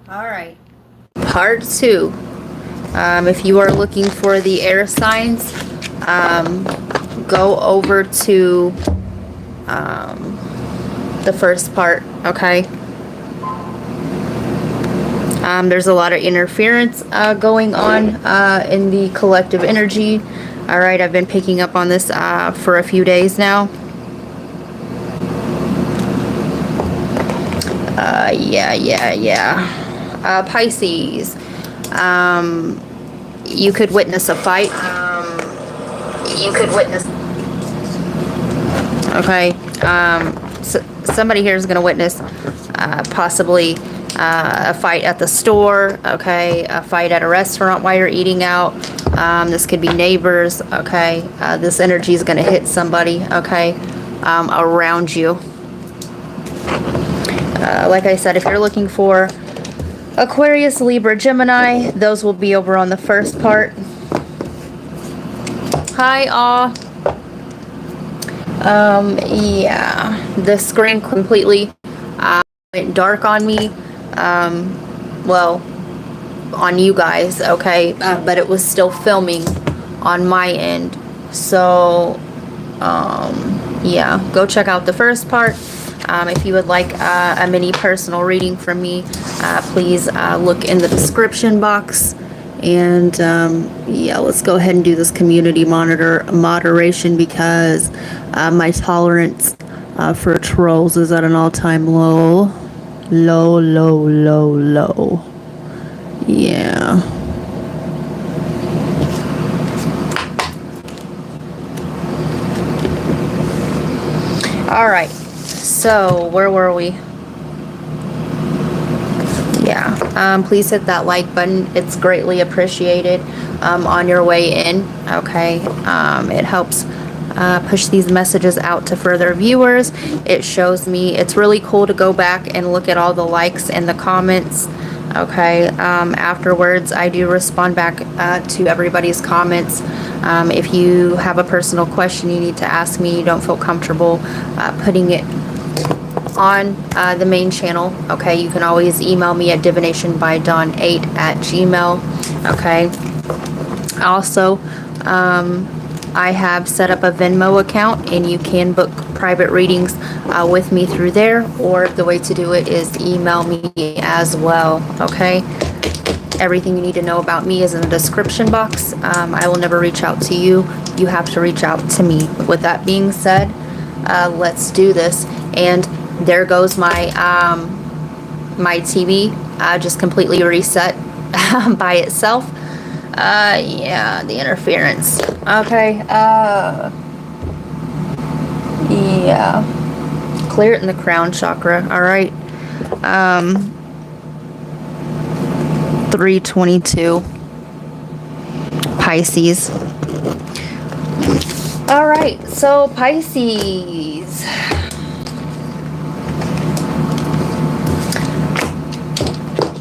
All right, part 2. If you are looking for the air signs, go over to the first part, okay? There's a lot of interference going on in the collective energy. All right, I've been picking up on this for a few days now. Pisces. You could witness a fight. Okay. Somebody here is going to witness possibly a fight at the store. Okay. A fight at a restaurant while you're eating out. This could be neighbors. Okay. This energy is going to hit somebody. Okay. Around you. Like I said, if you're looking for Aquarius, Libra, Gemini, those will be over on the first part. Hi, all. Yeah, the screen completely went dark on me. Well, on you guys, okay, but it was still filming on my end. So, yeah, go check out the first part. If you would like a mini personal reading from me, please look in the description box. And yeah, let's go ahead and do this community moderation because my tolerance for trolls is at an all-time low. Yeah. All right. So, where were we? Yeah, please hit that like button. It's greatly appreciated on your way in, okay? It helps push these messages out to further viewers. It shows me, it's really cool to go back and look at all the likes and the comments, okay? Afterwards, I do respond back to everybody's comments. If you have a personal question you need to ask me, you don't feel comfortable putting it on the main channel, okay, you can always email me at divinationbydawn8@gmail. okay? Also, I have set up a Venmo account and you can book private readings with me through there, or the way to do it is email me as well, okay? Everything you need to know about me is in the description box. I will never reach out to you. You have to reach out to me. With that being said, let's do this. And there goes my my TV just completely reset by itself. Yeah, the interference. Okay. Yeah. Clear it in the crown chakra. All right. 322 Pisces. All right. So Pisces.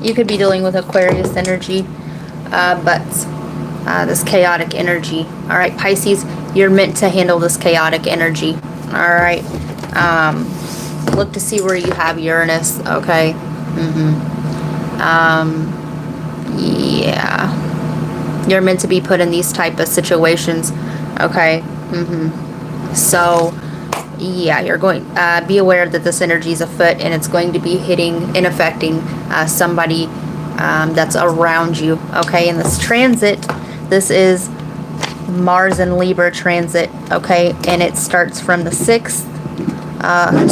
You could be dealing with Aquarius energy, but this chaotic energy. All right, Pisces, you're meant to handle this chaotic energy. All right. Look to see where you have Uranus. Okay. Yeah. You're meant to be put in these type of situations. Okay. So, yeah, you're going be aware that this energy is afoot and it's going to be hitting and affecting somebody that's around you, okay? In this transit, this is Mars and Libra transit, okay? And it starts from the 6th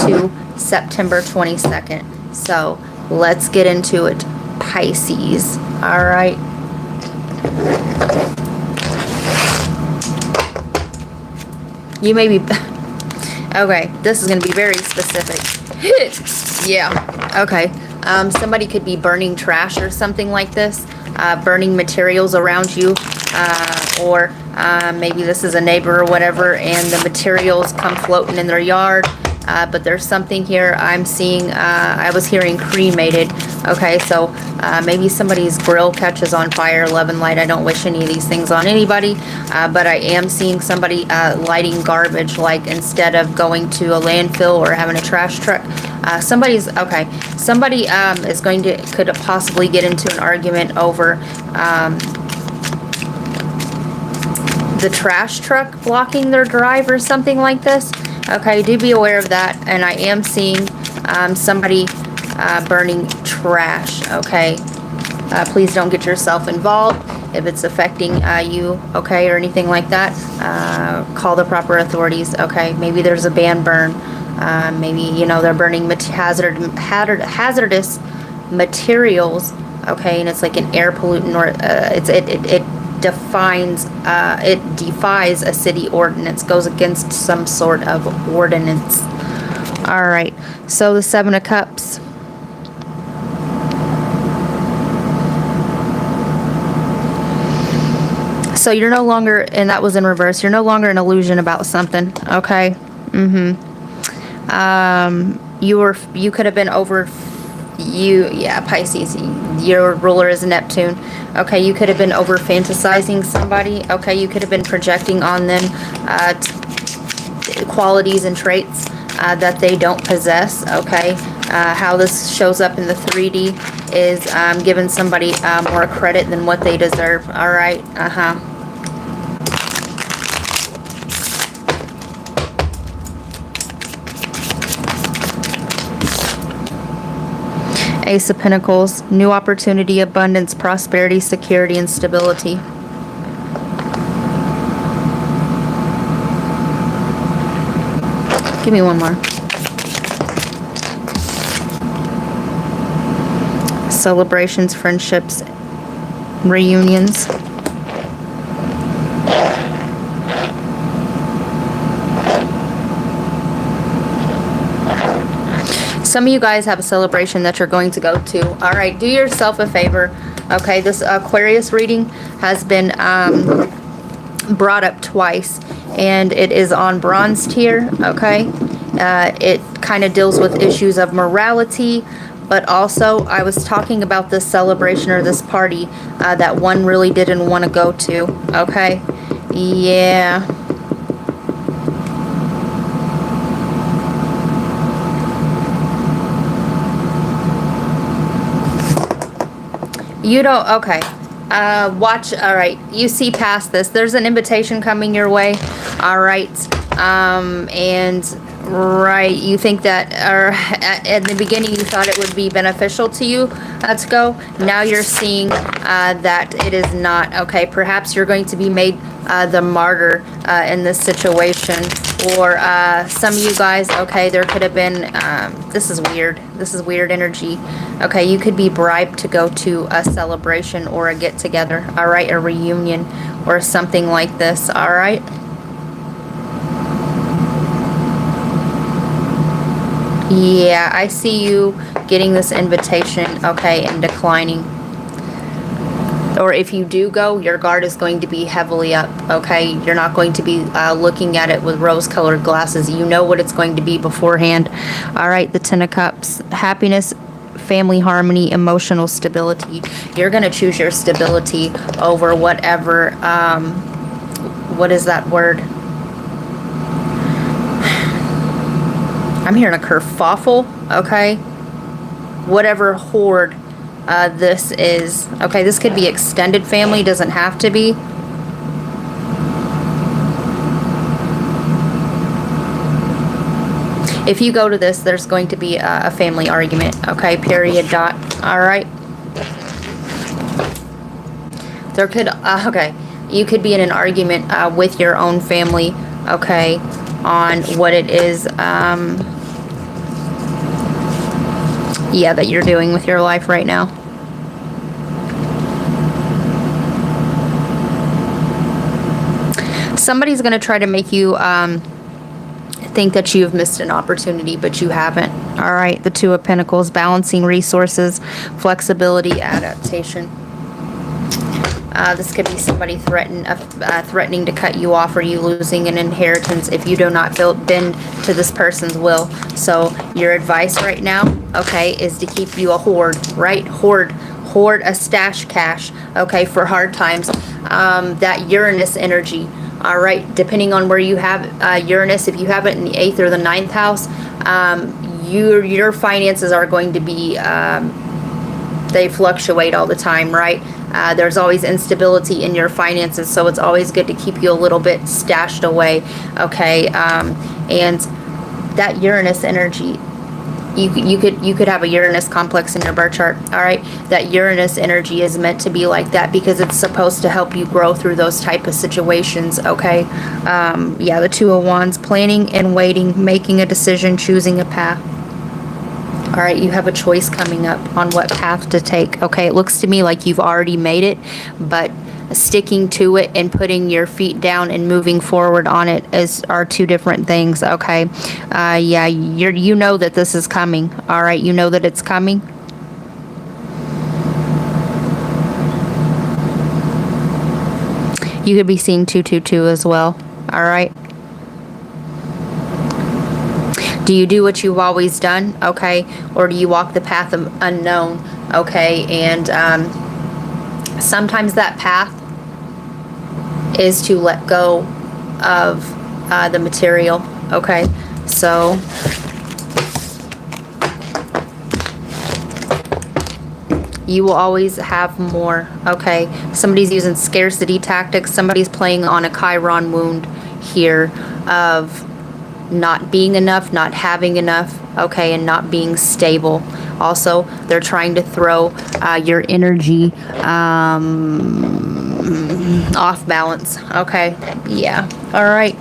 to September 22nd. So let's get into it, Pisces. All right. You may be okay, this is going to be very specific. Yeah, okay. Somebody could be burning trash or something like this, burning materials around you, or maybe this is a neighbor or whatever, and the materials come floating in their yard, but there's something here I'm seeing. I was hearing cremated. Okay, so maybe somebody's grill catches on fire, love and light. I don't wish any of these things on anybody, but I am seeing somebody lighting garbage, like instead of going to a landfill or having a trash truck. Somebody is could possibly get into an argument over the trash truck blocking their drive or something like this. Okay, do be aware of that. And I am seeing somebody burning trash. Okay, please don't get yourself involved if it's affecting you, okay, or anything like that. Call the proper authorities. Okay, maybe there's a banned burn. Maybe, you know, they're burning hazardous materials. Okay, and it's like an air pollutant, or it defies a city ordinance, goes against some sort of ordinance. All right, so the Seven of Cups. So you're no longer, and that was in reverse, you're no longer an illusion about something, okay? You could have been over, Pisces, your ruler is Neptune. Okay, you could have been over fantasizing somebody. Okay, you could have been projecting on them qualities and traits that they don't possess. Okay, how this shows up in the 3D is giving somebody more credit than what they deserve. All right, Ace of Pentacles, new opportunity, abundance, prosperity, security, and stability. Give me one more. Celebrations, friendships, reunions. Some of you guys have a celebration that you're going to go to. All right, do yourself a favor. Okay, this Aquarius reading has been brought up twice, and it is on bronze tier. Okay, it kind of deals with issues of morality, but also I was talking about this celebration or this party that one really didn't want to go to. Okay, yeah. You don't, okay. Watch, all right. You see past this. There's an invitation coming your way. All right. And right, you think that, or at the beginning you thought it would be beneficial to you to go. Now you're seeing that it is not. Okay, perhaps you're going to be made the martyr in this situation. Or some of you guys, okay, there could have been, this is weird. This is weird energy. Okay, you could be bribed to go to a celebration or a get-together, all right, a reunion or something like this, all right? Yeah, I see you getting this invitation, okay, and declining. Or if you do go, your guard is going to be heavily up, okay? You're not going to be looking at it with rose-colored glasses. You know what it's going to be beforehand. All right, the Ten of Cups. Happiness, family harmony, emotional stability. You're going to choose your stability over whatever, what is that word? I'm hearing a kerfuffle, okay? Whatever horde this is. Okay, this could be extended family, doesn't have to be. If you go to this, there's going to be a family argument. Okay, period, dot. All right. There could, okay, you could be in an argument with your own family, okay, on what it is, yeah, that you're doing with your life right now. Somebody's going to try to make you think that you've missed an opportunity, but you haven't. All right, the Two of Pentacles, balancing resources, flexibility, adaptation. This could be somebody threatening to cut you off, or you losing an inheritance if you do not bend to this person's will. So your advice right now, okay, is to keep you a hoard, right? Hoard a stash cash, okay, for hard times. That Uranus energy, all right, depending on where you have Uranus, if you have it in the 8th or the 9th house, your finances are going to be, they fluctuate all the time, right? There's always instability in your finances, so it's always good to keep you a little bit stashed away, okay? And that Uranus energy, you could have a Uranus complex in your birth chart, all right? That Uranus energy is meant to be like that because it's supposed to help you grow through those type of situations, okay? Yeah, the Two of Wands, planning and waiting, making a decision, choosing a path. All right, you have a choice coming up on what path to take, okay? It looks to me like you've already made it, but sticking to it and putting your feet down and moving forward on it are two different things, okay? Yeah, you know that this is coming, all right? You know that it's coming. You could be seeing 222 as well, all right? Do you do what you've always done, okay? Or do you walk the path of unknown, okay? And sometimes that path is to let go of the material, okay? So you will always have more, okay? Somebody's using scarcity tactics. Somebody's playing on a Chiron wound here of not being enough, not having enough, okay, and not being stable. Also, they're trying to throw your energy off balance, okay? Yeah, all right.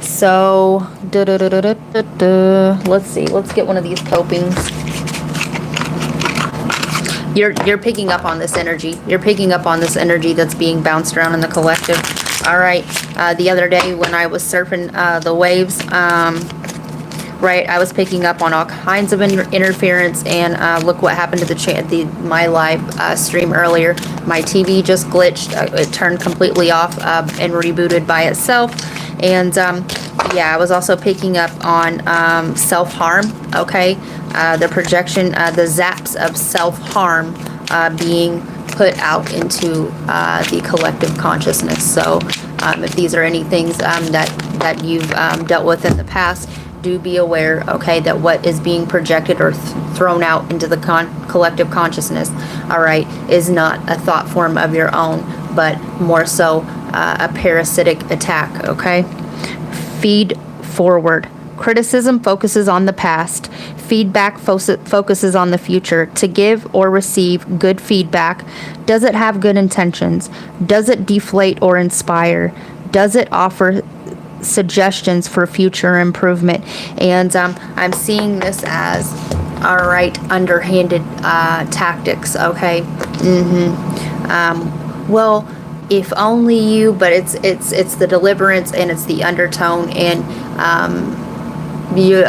So, let's see. Let's get one of these copings. You're picking up on this energy. You're picking up on this energy that's being bounced around in the collective. All right. The other day when I was surfing the waves, right, I was picking up on all kinds of interference, and look what happened to my live stream earlier. My TV just glitched. It turned completely off and rebooted by itself. And yeah, I was also picking up on self-harm, okay? The projection, the zaps of self-harm being put out into the collective consciousness. So if these are any things that you've dealt with in the past, do be aware, okay, that what is being projected or thrown out into the collective consciousness, all right, is not a thought form of your own, but more so a parasitic attack, okay? Feed forward. Criticism focuses on the past. Feedback focuses on the future. To give or receive good feedback, does it have good intentions? Does it deflate or inspire? Does it offer suggestions for future improvement? And I'm seeing this as, all right, underhanded tactics, okay? Well, if only you, but it's the deliverance and it's the undertone, and you're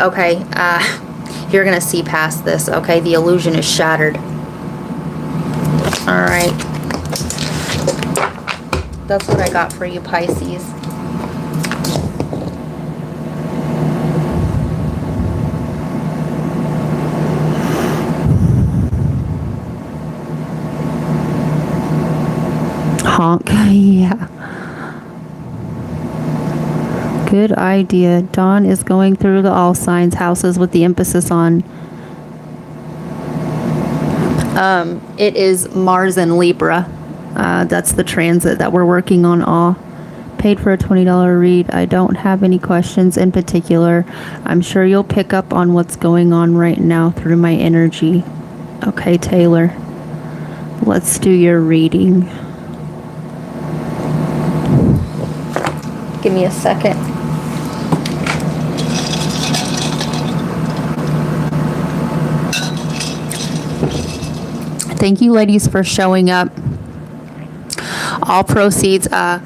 gonna see past this, okay? The illusion is shattered. All right, that's what I got for you, Pisces. Honk. Yeah. Good idea. Dawn is going through the all signs houses with the emphasis on it is Mars and Libra. That's the transit that we're working on. All paid for a $20 read. I don't have any questions in particular. I'm sure you'll pick up on what's going on right now through my energy. Okay, Taylor, let's do your reading. Give me a second. Thank you, ladies, for showing up. All proceeds are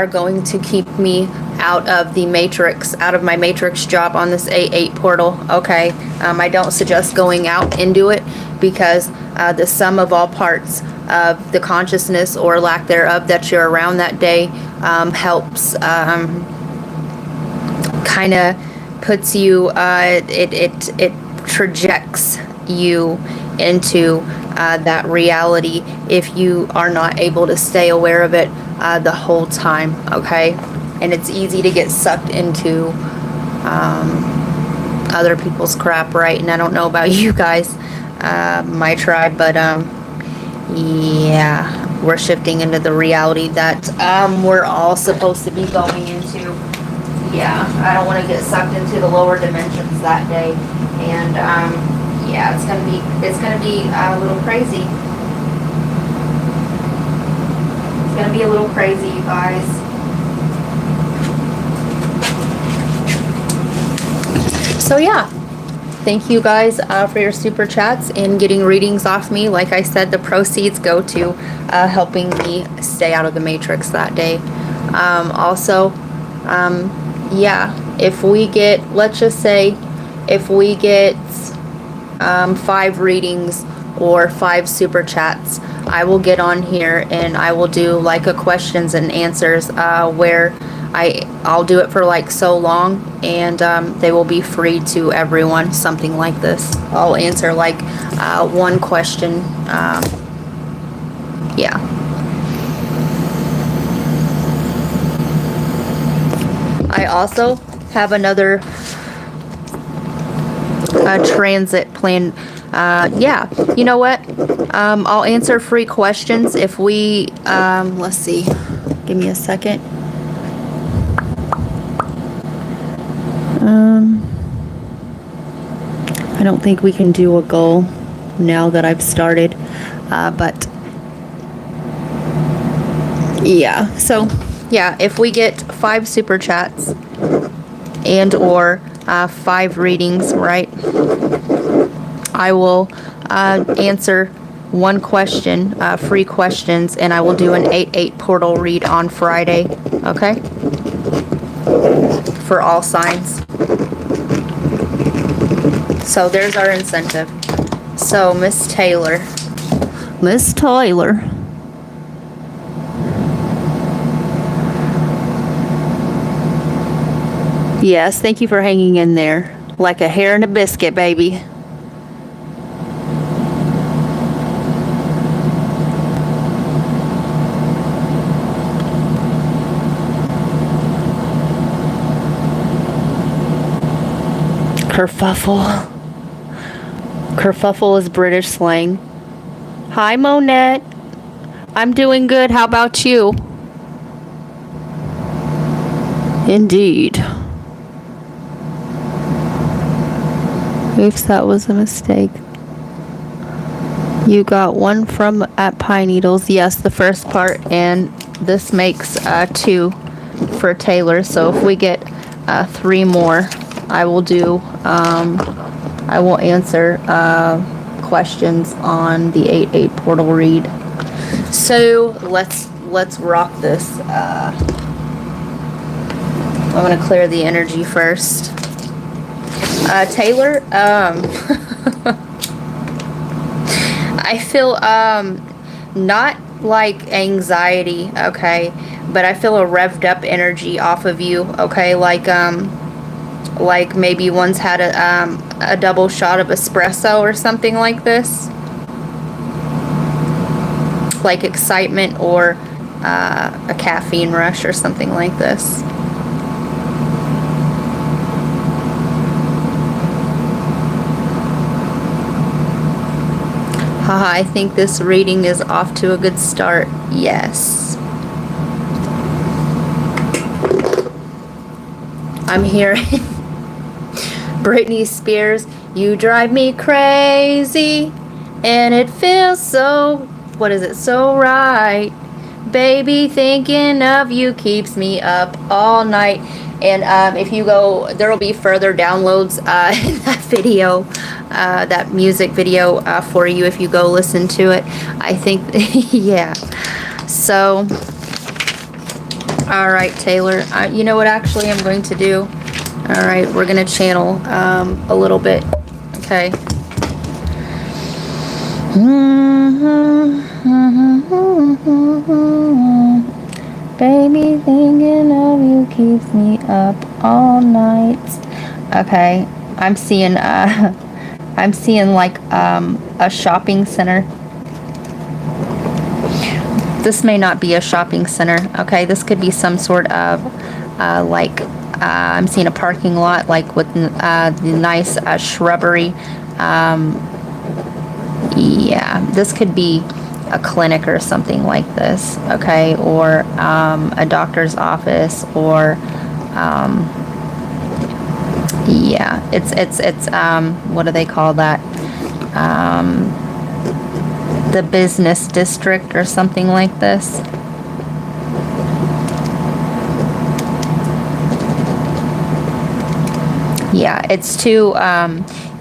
going to keep me out of the matrix, out of my matrix job on this A8 portal, okay? I don't suggest going out into it because the sum of all parts of the consciousness or lack thereof that you're around that day helps kind of puts you, it trajects you into that reality if you are not able to stay aware of it the whole time, okay? And it's easy to get sucked into other people's crap, right? And I don't know about you guys, my tribe, but yeah, we're shifting into the reality that we're all supposed to be going into. Yeah, I don't want to get sucked into the lower dimensions that day, and yeah, it's gonna be a little crazy. It's gonna be a little crazy, you guys. So yeah, thank you guys for your super chats and getting readings off me. Like I said, the proceeds go to helping me stay out of the matrix that day. Also, yeah, if we get, let's just say, if we get 5 readings or 5 super chats, I will get on here and I will do like a questions and answers where I'll do it for like so long, and they will be free to everyone, something like this. I'll answer like one question. Yeah. I also have another transit plan. Yeah, you know what? I'll answer free questions if we, let's see, give me a second. I don't think we can do a goal now that I've started, but yeah, so yeah, if we get 5 super chats and or 5 readings, right, I will answer one question, free questions, and I will do an 8/8 portal read on Friday, okay, for all signs. So there's our incentive. So Miss Taylor. Yes, thank you for hanging in there. Like a hair in a biscuit, baby. Kerfuffle. Kerfuffle is British slang. Hi, Monette. I'm doing good. How about you? Indeed. Oops, that was a mistake. You got one from at Pine Needles. Yes, the first part, and this makes 2 for Taylor. So if we get 3 more, I will do. I will answer questions on the 8/8 portal read. So let's rock this. I'm gonna clear the energy first. Taylor, I feel not like anxiety, okay, but I feel a revved up energy off of you, okay, like maybe one's had a double shot of espresso or something like this, like excitement or a caffeine rush or something like this. Haha, I think this reading is off to a good start. Yes. I'm hearing Britney Spears, you drive me crazy, and it feels so, what is it, so right. Baby, thinking of you keeps me up all night. And if you go, there will be further downloads in that video, that music video for you if you go listen to it. I think, yeah. So, all right, Taylor. You know what actually I'm going to do? All right, we're going to channel a little bit. Okay. Baby, thinking of you keeps me up all night. Okay, I'm seeing I'm seeing like a shopping center. This may not be a shopping center. Okay, this could be some sort of I'm seeing a parking lot like with the nice shrubbery. Yeah, this could be a clinic or something like this, okay, or a doctor's office, or yeah, it's what do they call that? The business district or something like this. Yeah, it's too,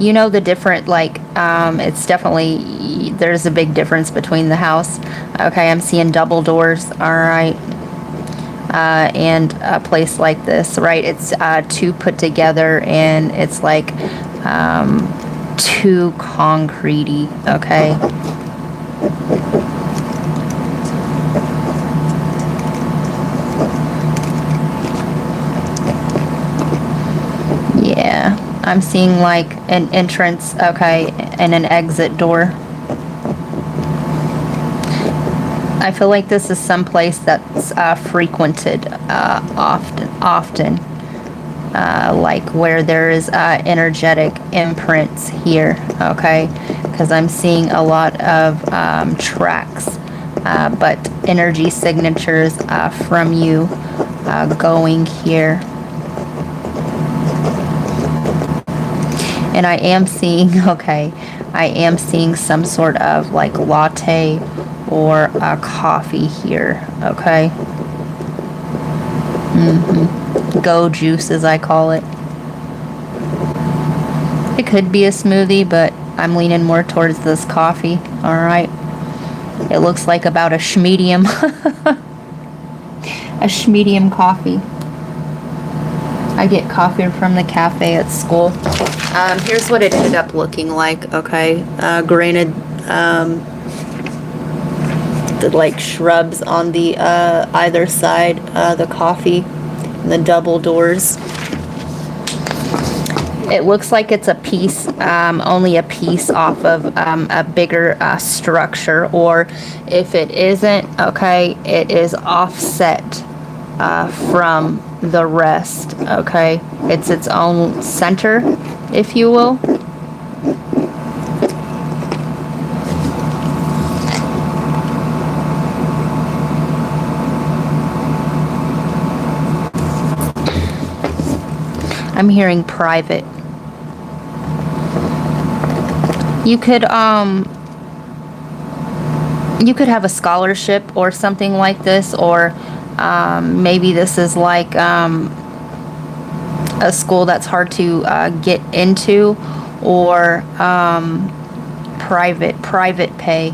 you know, the different, like, it's definitely, there's a big difference between the house. Okay, I'm seeing double doors, all right, and a place like this, right? It's too put together, and it's like too concretey, okay? Yeah, I'm seeing like an entrance, okay, and an exit door. I feel like this is some place that's frequented often, like where there is energetic imprints here, okay? Because I'm seeing a lot of tracks, but energy signatures from you going here. And I am seeing, okay, I am seeing some sort of like latte or a coffee here, okay? Go juice, as I call it. It could be a smoothie, but I'm leaning more towards this coffee, all right? It looks like about a schmedium. A schmedium coffee. I get coffee from the cafe at school. Here's what it ended up looking like, okay? Granted, the like shrubs on the either side, the coffee, and the double doors. It looks like it's a piece, only a piece off of a bigger structure, or if it isn't, okay, it is offset from the rest, okay? It's its own center, if you will. I'm hearing private. You could have a scholarship or something like this, or maybe this is like a school that's hard to get into, or private pay.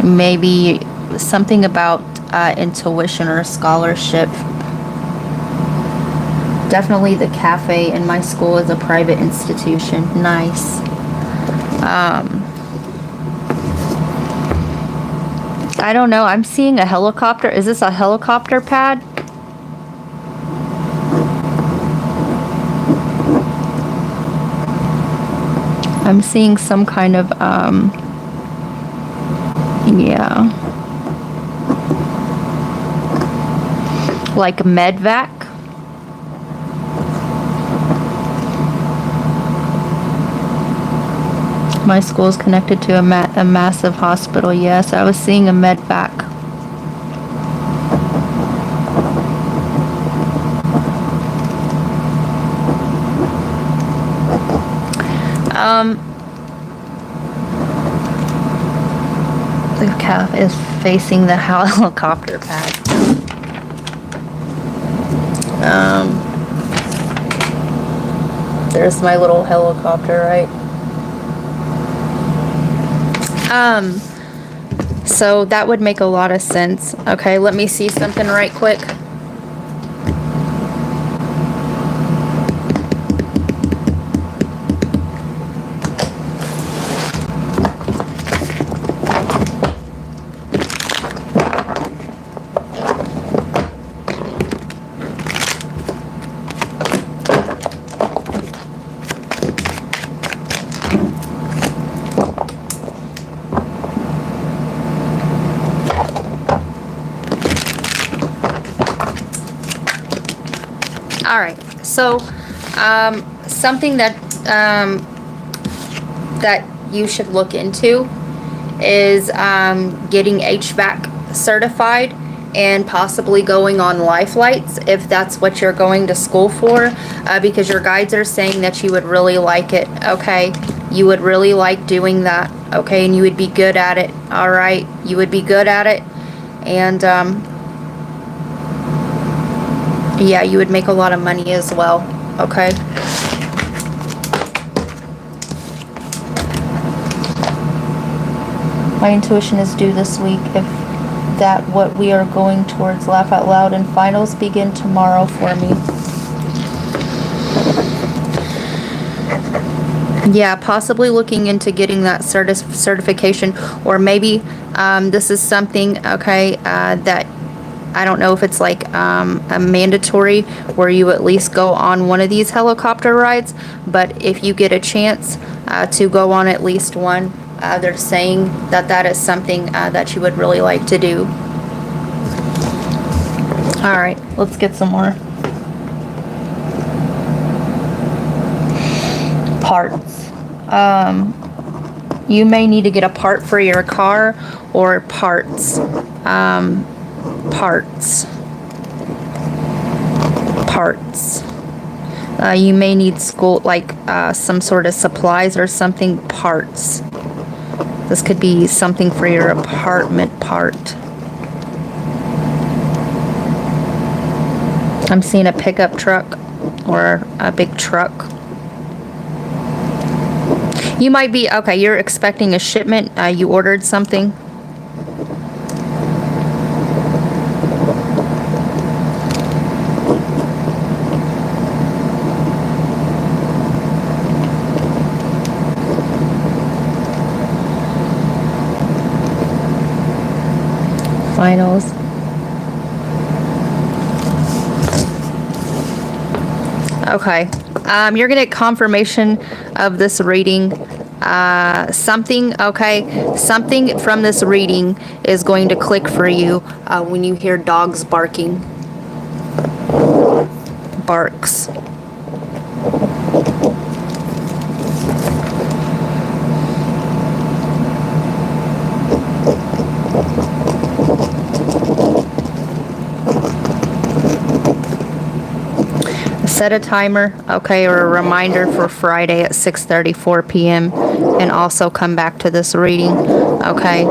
Maybe something about intuition or a scholarship. Definitely the cafe in my school is a private institution. Nice. I don't know. I'm seeing a helicopter. Is this a helicopter pad? I'm seeing some kind of, yeah. Like medvac. My school is connected to a massive hospital. Yes, I was seeing a medvac. The calf is facing the helicopter pad. There's my little helicopter, right? So that would make a lot of sense. Okay, let me see something right quick. So, something that that you should look into is getting HVAC certified and possibly going on life lights if that's what you're going to school for, because your guides are saying that you would really like it. Okay, you would really like doing that. Okay, and you would be good at it. All right, you would be good at it, and yeah, you would make a lot of money as well. Okay. My intuition is due this week. If that what we are going towards, laugh out loud, and finals begin tomorrow for me. Yeah, possibly looking into getting that certification, or maybe this is something, okay, that I don't know if it's like a mandatory where you at least go on one of these helicopter rides, but if you get a chance to go on at least one, they're saying that that is something that you would really like to do. All right, let's get some more parts. You may need to get a part for your car or parts. Parts. You may need school, like some sort of supplies or something. Parts. This could be something for your apartment part. I'm seeing a pickup truck or a big truck. You might be, okay, you're expecting a shipment. You ordered something. Finals. Okay. You're gonna get confirmation of this reading. Something from this reading is going to click for you when you hear dogs barking. Barks. Set a timer, okay, or a reminder for Friday at 6:34 p.m. and also come back to this reading, okay?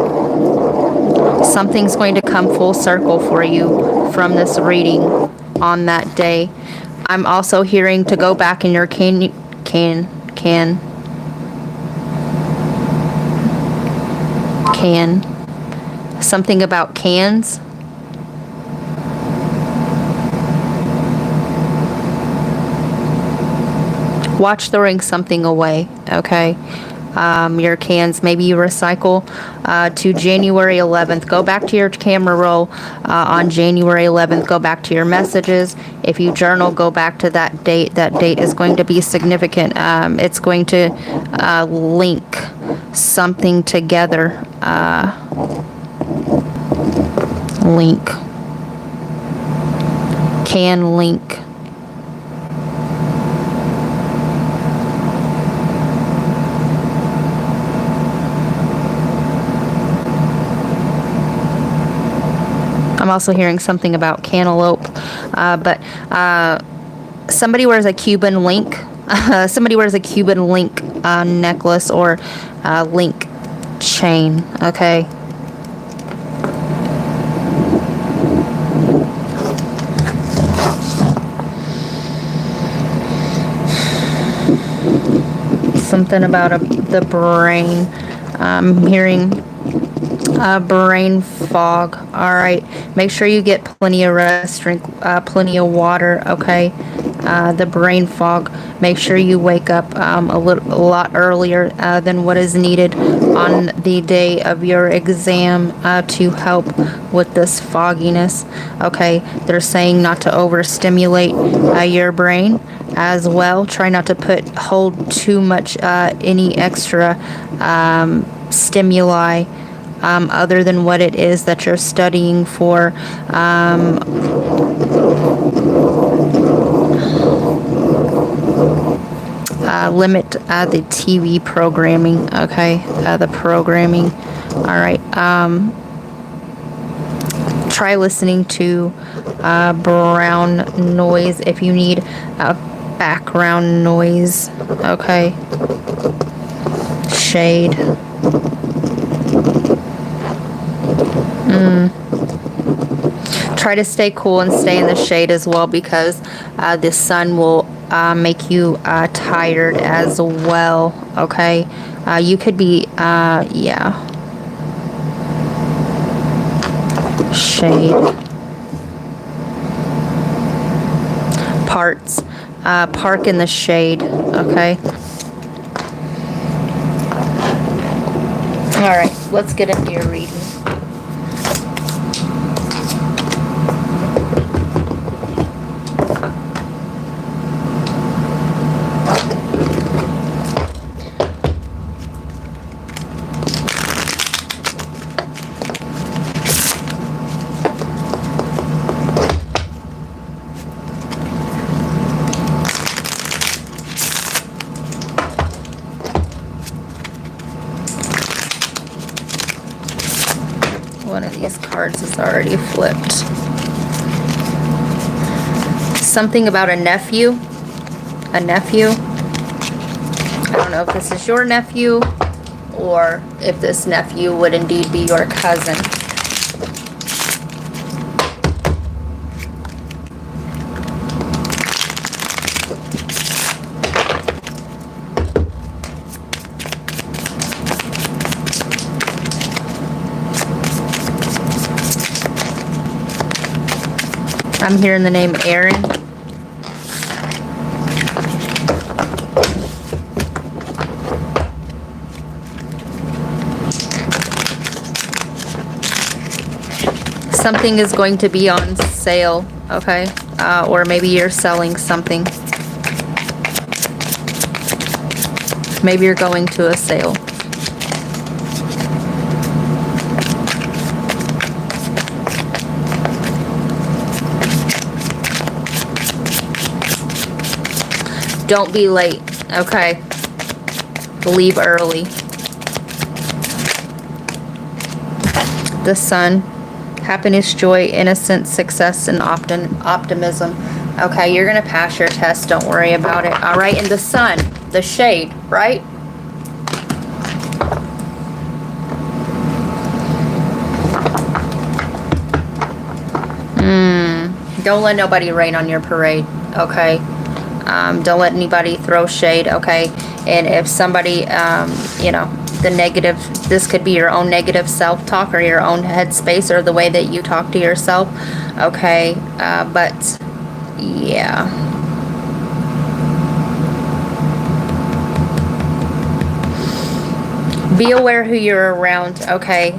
Something's going to come full circle for you from this reading on that day. I'm also hearing to go back in your can. Something about cans. Watch throwing something away, okay? Your cans, maybe you recycle to January 11th. Go back to your camera roll on January 11th. Go back to your messages. If you journal, go back to that date. That date is going to be significant. It's going to link something together. Link. Can link. I'm also hearing something about cantaloupe, but somebody wears a Cuban link. Somebody wears a Cuban link necklace or link chain, okay? Something about the brain. I'm hearing brain fog. All right, make sure you get plenty of rest, drink plenty of water, okay? The brain fog, make sure you wake up a lot earlier than what is needed on the day of your exam to help with this fogginess, okay? They're saying not to overstimulate your brain as well. Try not to hold too much any extra stimuli other than what it is that you're studying for. limit the TV programming, okay? The programming. All right. Try listening to brown noise if you need background noise, okay? Shade. Try to stay cool and stay in the shade as well, because the sun will make you tired as well, okay? You could be, yeah. Shade. Park in the shade, okay? All right, let's get into your reading. One of these cards is already flipped. Something about a nephew. A nephew. I don't know if this is your nephew or if this nephew would indeed be your cousin. I'm hearing the name Aaron. Something is going to be on sale, okay? Or maybe you're selling something. Maybe you're going to a sale. Don't be late, okay? Leave early. The Sun. Happiness, joy, innocence, success, and optimism. Okay, you're going to pass your test. Don't worry about it. All right, and the Sun, the shade, right? Don't let nobody rain on your parade, okay? Don't let anybody throw shade, okay? And if somebody, you know, the negative, this could be your own negative self-talk or your own headspace or the way that you talk to yourself, okay? But, yeah. Be aware who you're around, okay?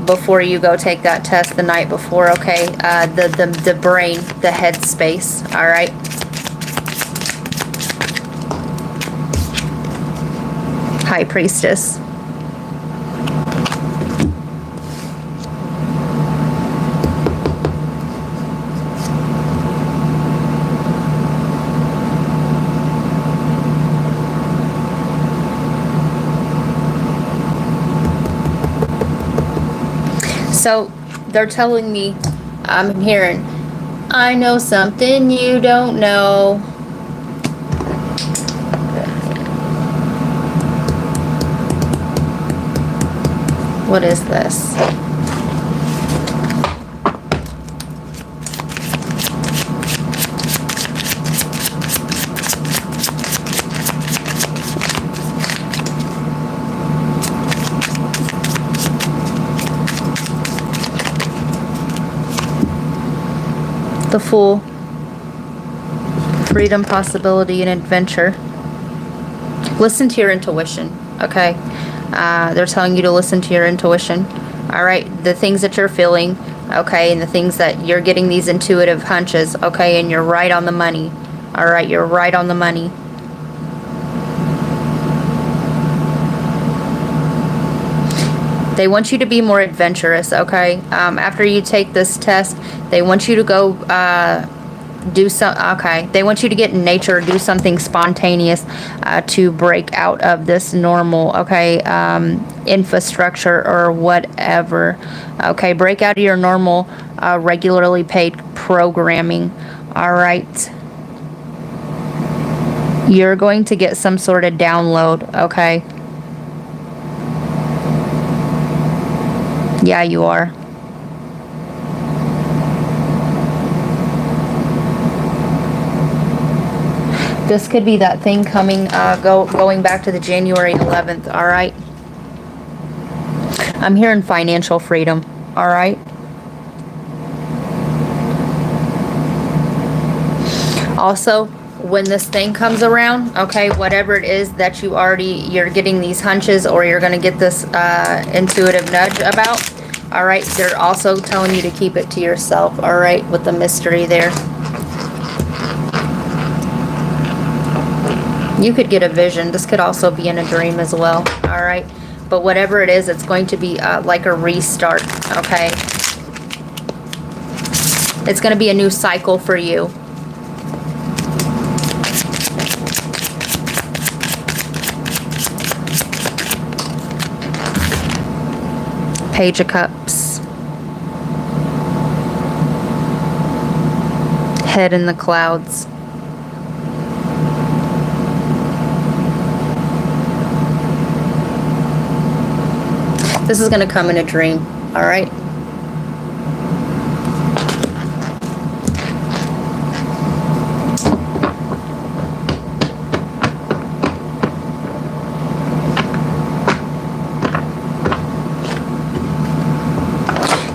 Before you go take that test the night before, okay? The brain, the headspace, all right? High Priestess. So they're telling me, I'm hearing, I know something you don't know. What is this? The Fool. Freedom, possibility, and adventure. Listen to your intuition, okay? They're telling you to listen to your intuition. All right, the things that you're feeling, okay, and the things that you're getting these intuitive hunches, okay, and you're right on the money. All right, you're right on the money. They want you to be more adventurous, okay? After you take this test, they want you to go do some, okay, they want you to get in nature, do something spontaneous to break out of this normal, okay, infrastructure or whatever. Okay, break out of your normal regularly paid programming. All right, you're going to get some sort of download. Okay, yeah, you are. This could be that thing coming, going back to the January 11th, all right? I'm hearing financial freedom, all right? Also, when this thing comes around, okay, whatever it is that you're getting these hunches or you're going to get this intuitive nudge about, all right, they're also telling you to keep it to yourself, all right, with the mystery there. You could get a vision. This could also be in a dream as well, all right? But whatever it is, it's going to be like a restart, okay? It's going to be a new cycle for you. Page of Cups. Head in the clouds. This is going to come in a dream, all right?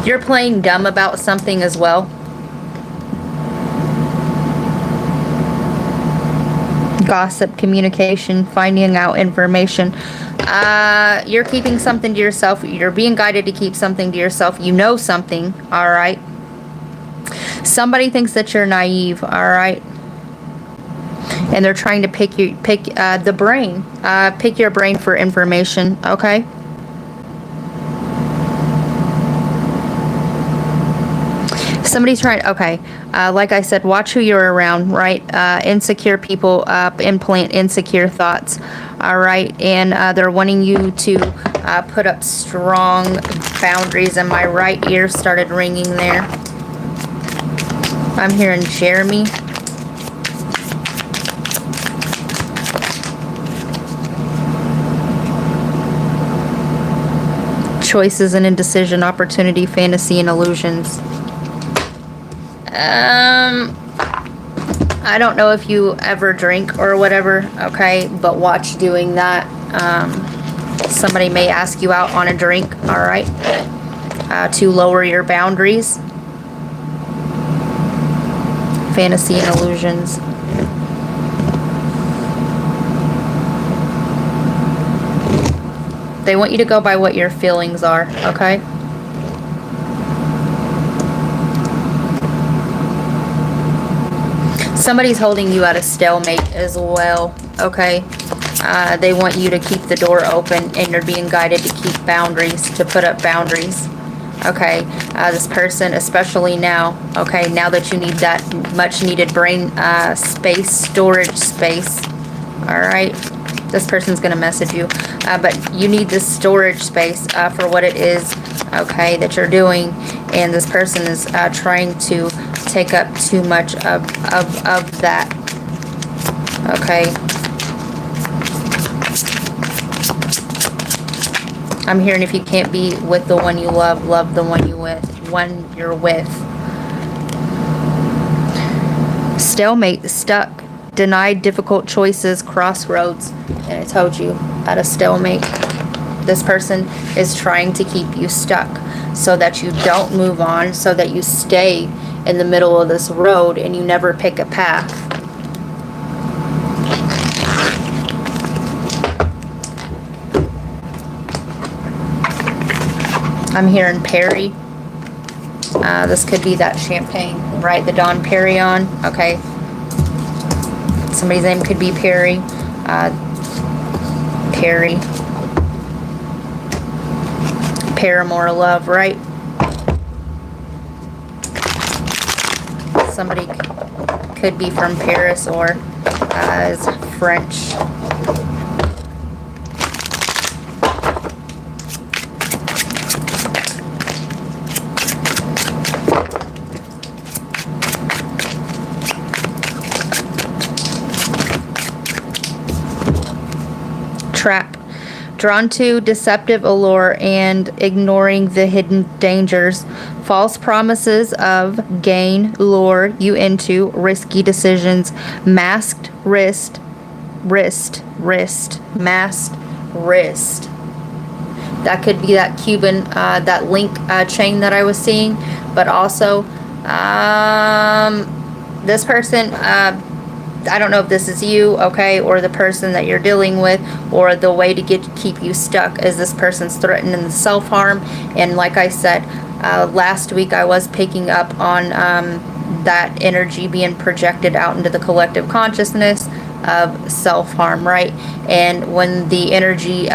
You're playing dumb about something as well. Gossip, communication, finding out information. You're keeping something to yourself. You're being guided to keep something to yourself. You know something, all right? Somebody thinks that you're naive, all right? And they're trying to pick the brain. Pick your brain for information, okay? Somebody's trying, okay, like I said, watch who you're around, right? Insecure people implant insecure thoughts, all right? And they're wanting you to put up strong boundaries, and my right ear started ringing there. I'm hearing Jeremy. Choices and indecision, opportunity, fantasy, and illusions. I don't know if you ever drink or whatever, okay, but watch doing that. Somebody may ask you out on a drink, all right, to lower your boundaries. Fantasy and illusions. They want you to go by what your feelings are, okay? Somebody's holding you at a stalemate as well, okay? They want you to keep the door open, and you're being guided to keep boundaries, to put up boundaries, okay? This person, especially now, okay, now that you need that much needed brain space, storage space, all right? This person's going to message you, but you need this storage space for what it is, okay, that you're doing, and this person is trying to take up too much of that, okay? I'm hearing if you can't be with the one you love, love the one you're with. Stalemate, stuck, denied, difficult choices, crossroads, and I told you, at a stalemate. This person is trying to keep you stuck so that you don't move on, so that you stay in the middle of this road and you never pick a path. I'm hearing Perry. This could be that champagne, right? The Dom Perignon. Okay. Somebody's name could be Perry. Perry. Paramore love, right? Somebody could be from Paris or is French. Trap. Drawn to deceptive allure and ignoring the hidden dangers. False promises of gain lure you into risky decisions. Masked wrist. Masked wrist. That could be that Cuban, that link chain that I was seeing. But also, this person, I don't know if this is you, okay, or the person that you're dealing with, or the way to keep you stuck is this person's threatening the self-harm. And like I said, last week I was picking up on that energy being projected out into the collective consciousness of self-harm, right? And when the energy,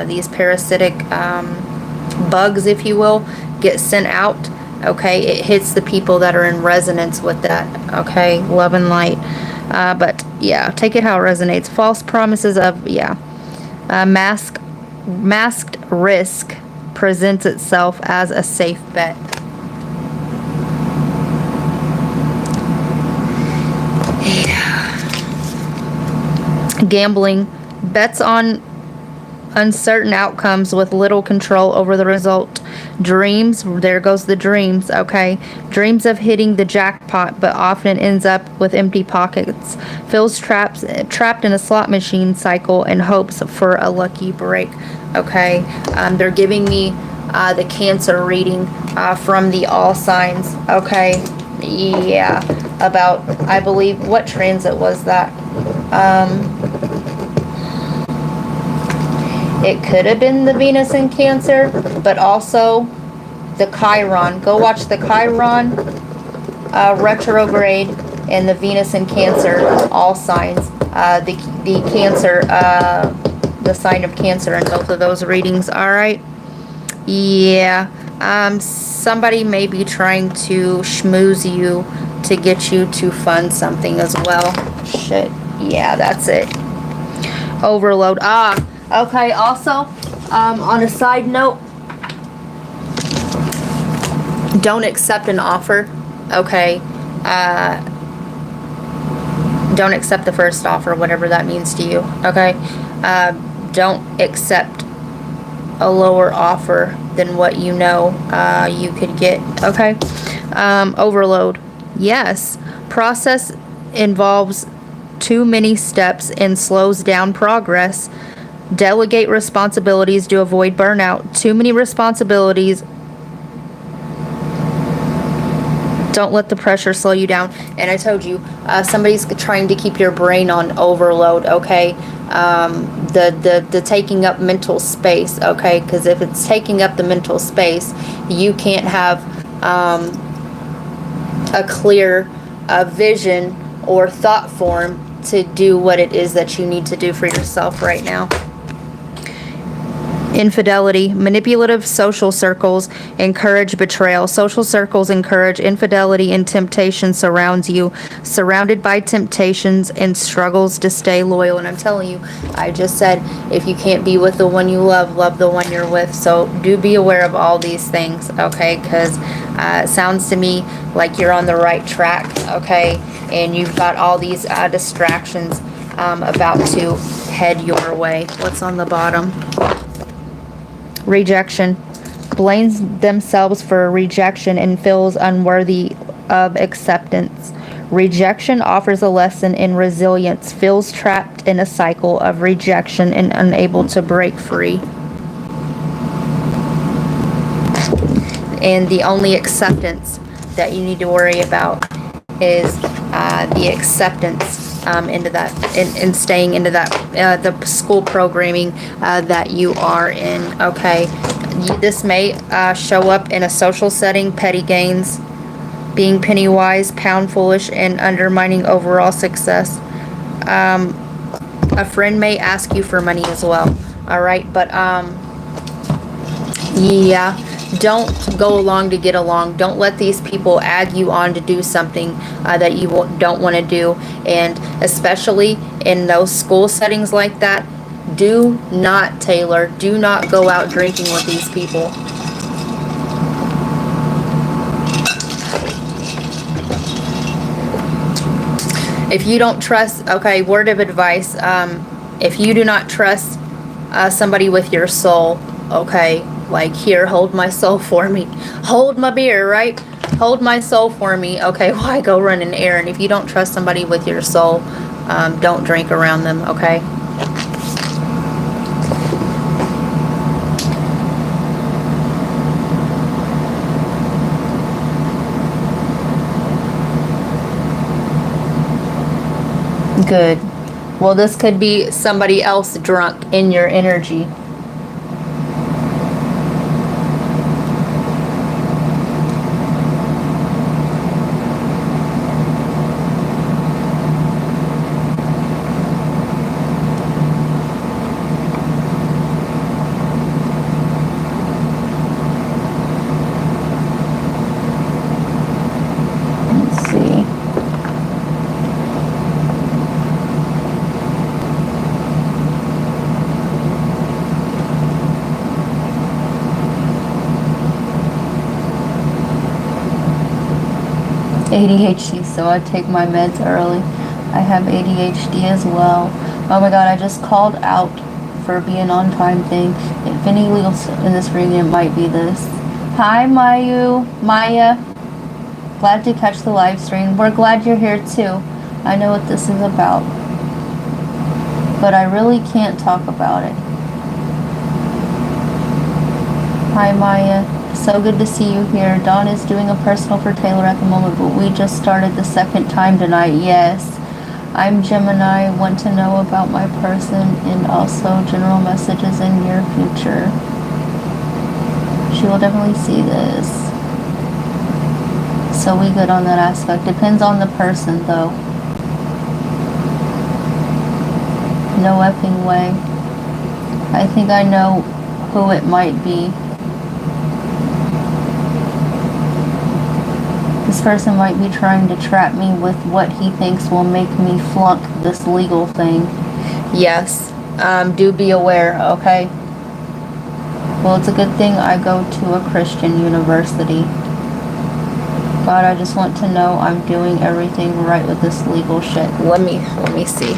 these parasitic bugs, if you will, get sent out, okay, it hits the people that are in resonance with that, okay, love and light. But yeah, take it how it resonates. False promises of, masked risk presents itself as a safe bet. Gambling. Bets on uncertain outcomes with little control over the result. Dreams, there goes the dreams, okay? Dreams of hitting the jackpot, but often ends up with empty pockets. Feels trapped in a slot machine cycle and hopes for a lucky break, okay? They're giving me the Cancer reading from the all signs, okay? Yeah, about, I believe, what transit was that? It could have been the Venus in Cancer, but also the Chiron. Go watch the Chiron retrograde and the Venus in Cancer, all signs. The Cancer, the sign of Cancer in both of those readings. All right. Yeah. Somebody may be trying to schmooze you to get you to fund something as well. Shit. Yeah, that's it. Overload. Okay, also, on a side note, don't accept an offer, okay? Don't accept the first offer, whatever that means to you, okay? Don't accept a lower offer than what you know you could get, okay? Overload. Yes, process involves too many steps and slows down progress. Delegate responsibilities to avoid burnout. Too many responsibilities. Don't let the pressure slow you down. And I told you, somebody's trying to keep your brain on overload, okay? The taking up mental space, okay? Because if it's taking up the mental space, you can't have a clear vision or thought form to do what it is that you need to do for yourself right now. Infidelity. Manipulative social circles encourage betrayal. Social circles encourage infidelity, and temptation surrounds you. Surrounded by temptations and struggles to stay loyal. And I'm telling you, I just said, if you can't be with the one you love, love the one you're with. So do be aware of all these things, okay? Because it sounds to me like you're on the right track, okay? And you've got all these distractions about to head your way. What's on the bottom? Rejection. Blames themselves for rejection and feels unworthy of acceptance. Rejection offers a lesson in resilience. Feels trapped in a cycle of rejection and unable to break free. And the only acceptance that you need to worry about is the acceptance into that, and staying into that, the school programming that you are in, okay? This may show up in a social setting, petty gains, being penny wise, pound foolish, and undermining overall success. A friend may ask you for money as well, all right? But, yeah, don't go along to get along. Don't let these people ag you on to do something that you don't want to do. And especially in those school settings like that, do not, Taylor, do not go out drinking with these people. If you don't trust, okay, word of advice, if you do not trust somebody with your soul, okay, like, here, hold my soul for me. Hold my beer, right? Hold my soul for me. Okay, why go run an errand? If you don't trust somebody with your soul, don't drink around them, okay? Good. Well, this could be somebody else drunk in your energy. Let's see. ADHD, so I take my meds early. I have ADHD as well. Oh my god, I just called out for being on time thing. If any legal's in this ring, it might be this. Hi, Maya. Glad to catch the live stream. We're glad you're here too. I know what this is about, but I really can't talk about it. Hi, Maya. So good to see you here. Dawn is doing a personal for Taylor at the moment, but we just started the second time tonight. Yes. I'm Gemini. Want to know about my person and also general messages in your future. She will definitely see this. So we good on that aspect. Depends on the person though. No effing way. I think I know who it might be. This person might be trying to trap me with what he thinks will make me flunk this legal thing. Yes. Do be aware, okay? Well, it's a good thing I go to a Christian university. God, I just want to know I'm doing everything right with this legal shit. Let me see.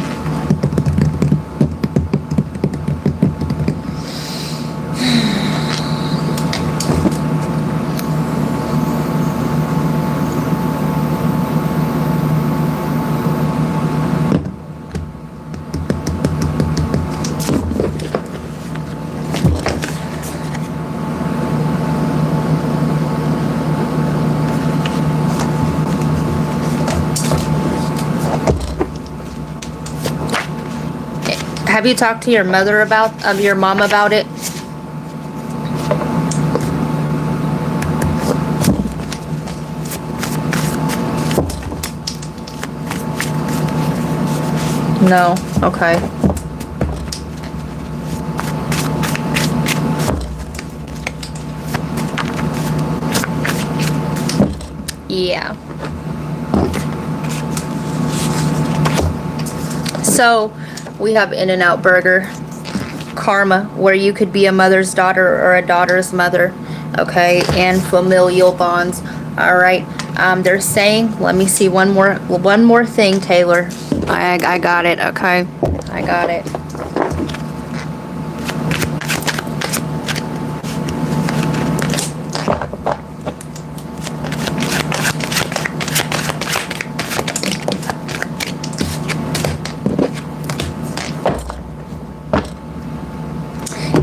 Have you talked to your mother about, your mom about it? No. Okay. Yeah. So we have In-N-Out Burger, karma, where you could be a mother's daughter or a daughter's mother, okay, and familial bonds. All right. They're saying, let me see one more thing, Taylor. I got it, okay? I got it.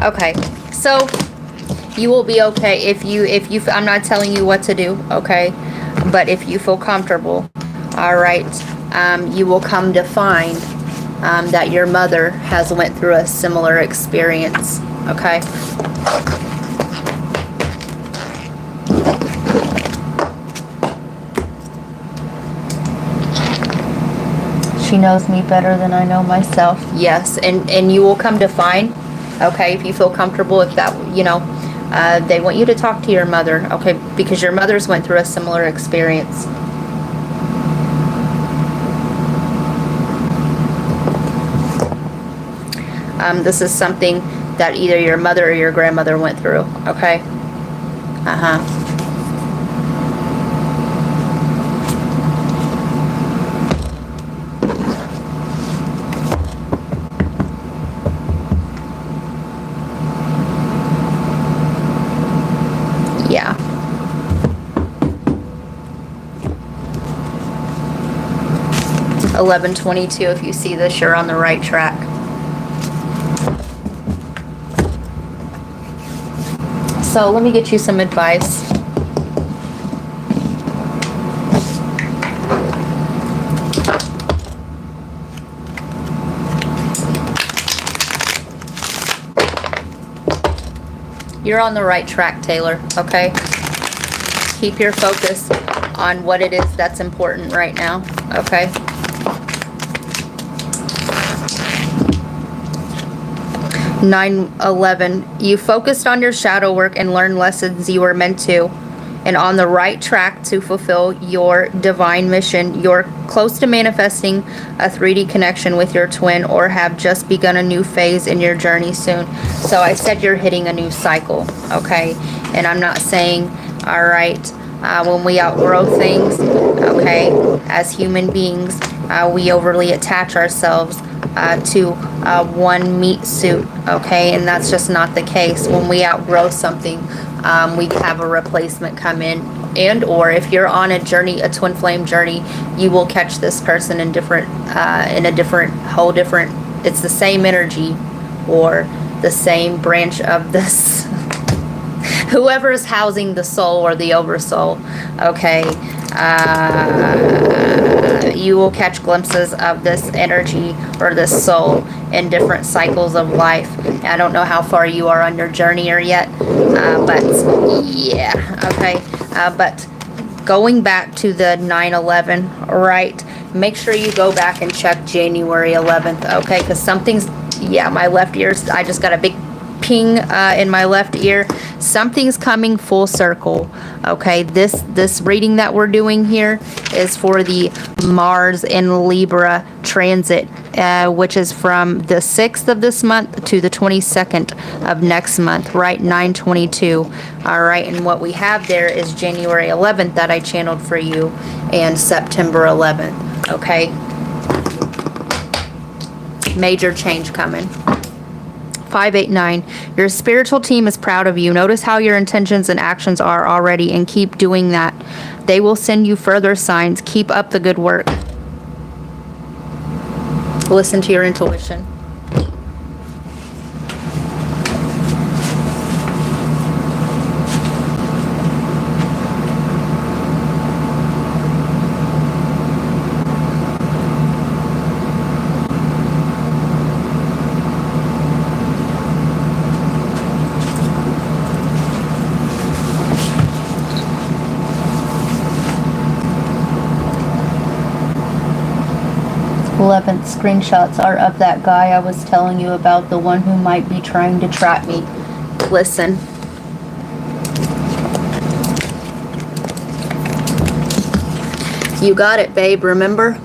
Okay, so you will be okay if you I'm not telling you what to do, okay, but if you feel comfortable, all right, you will come to find that your mother has went through a similar experience, okay? She knows me better than I know myself. Yes, and you will come to find, okay, if you feel comfortable, if that, you know, They want you to talk to your mother, okay, because your mother's went through a similar experience. This is something that either your mother or your grandmother went through, okay? Yeah. $11.22. If you see this, you're on the right track. So let me get you some advice. You're on the right track, Taylor, okay? Keep your focus on what it is that's important right now, okay? $9.11. You focused on your shadow work and learned lessons you were meant to, and on the right track to fulfill your divine mission. You're close to manifesting a 3D connection with your twin, or have just begun a new phase in your journey soon. So I said you're hitting a new cycle, okay? And I'm not saying, all right, when we outgrow things, okay, as human beings, we overly attach ourselves to one meat suit, okay? And that's just not the case. When we outgrow something, we have a replacement come in, and or if you're on a journey, a twin flame journey, you will catch this person in different, in a different, whole different, it's the same energy or the same branch of this, whoever is housing the soul or the oversoul, okay? You will catch glimpses of this energy or this soul in different cycles of life. I don't know how far you are on your journey or yet, but yeah, okay. But going back to the 9/11, right? Make sure you go back and check January 11th, okay? Because something's, yeah, my left ear, I just got a big ping in my left ear. Something's coming full circle, okay? This reading that we're doing here is for the Mars in Libra transit, which is from the 6th of this month to the 22nd of next month, right? 9/22. All right, and what we have there is January 11th that I channeled for you, and September 11th, okay? Major change coming. 589. Your spiritual team is proud of you. Notice how your intentions and actions are already, and keep doing that. They will send you further signs. Keep up the good work. Listen to your intuition. Screenshots are of that guy I was telling you about, the one who might be trying to trap me. Listen. You got it, babe, remember?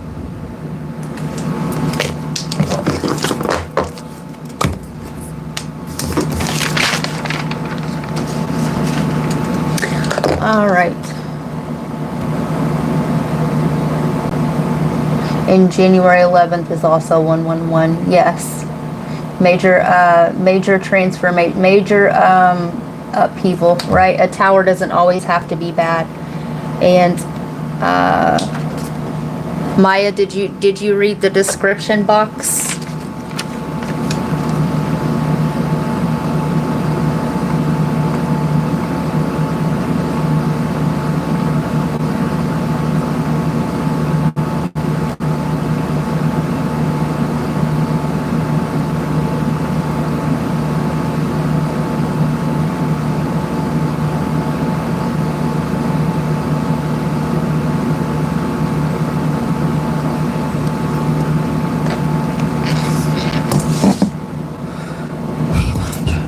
All right. And January 11th is also 111. Yes. Major transformation, major upheaval, right? A tower doesn't always have to be bad. And Maya, did you read the description box?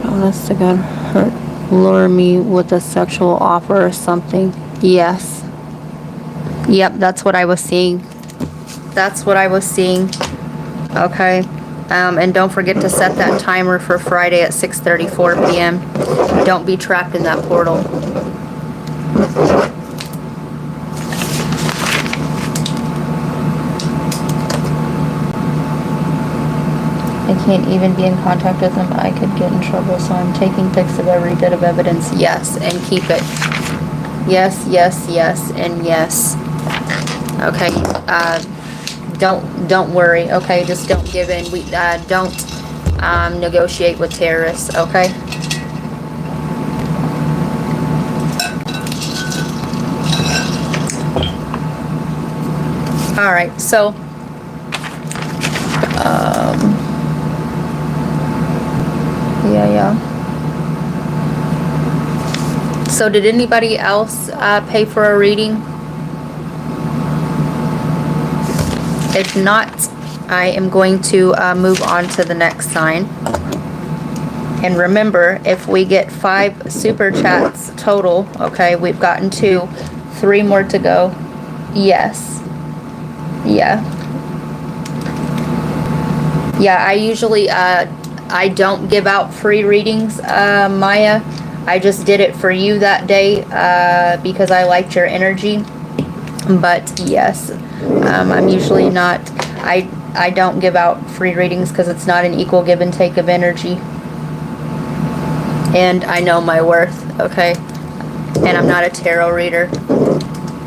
Honest to God, hurt. Lure me with a sexual offer or something. Yes. Yep, that's what I was seeing. That's what I was seeing. Okay. And don't forget to set that timer for Friday at 6:34 p.m. Don't be trapped in that portal. I can't even be in contact with him. I could get in trouble, so I'm taking pics of every bit of evidence. Yes, and keep it. Yes, yes, yes, and yes. Okay. Don't worry. Okay, just don't give in. We don't negotiate with terrorists. Okay. All right. So. Yeah. So did anybody else pay for a reading? If not, I am going to move on to the next sign. And remember, if we get 5 super chats total, okay, we've gotten 2, 3 more to go. Yes. Yeah. Yeah, I usually, I don't give out free readings, Maya. I just did it for you that day because I liked your energy. But yes, I'm usually not, I don't give out free readings because it's not an equal give and take of energy. And I know my worth, okay? And I'm not a tarot reader.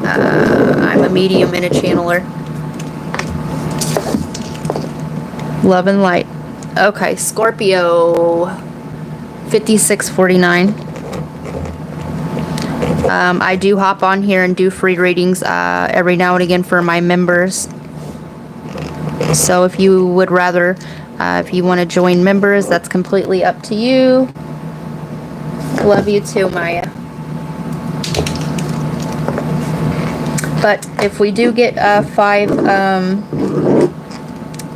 I'm a medium and a channeler. Love and light. Okay, Scorpio, 5649. I do hop on here and do free readings every now and again for my members. So if you would rather, if you want to join members, that's completely up to you. Love you too, Maya. But if we do get 5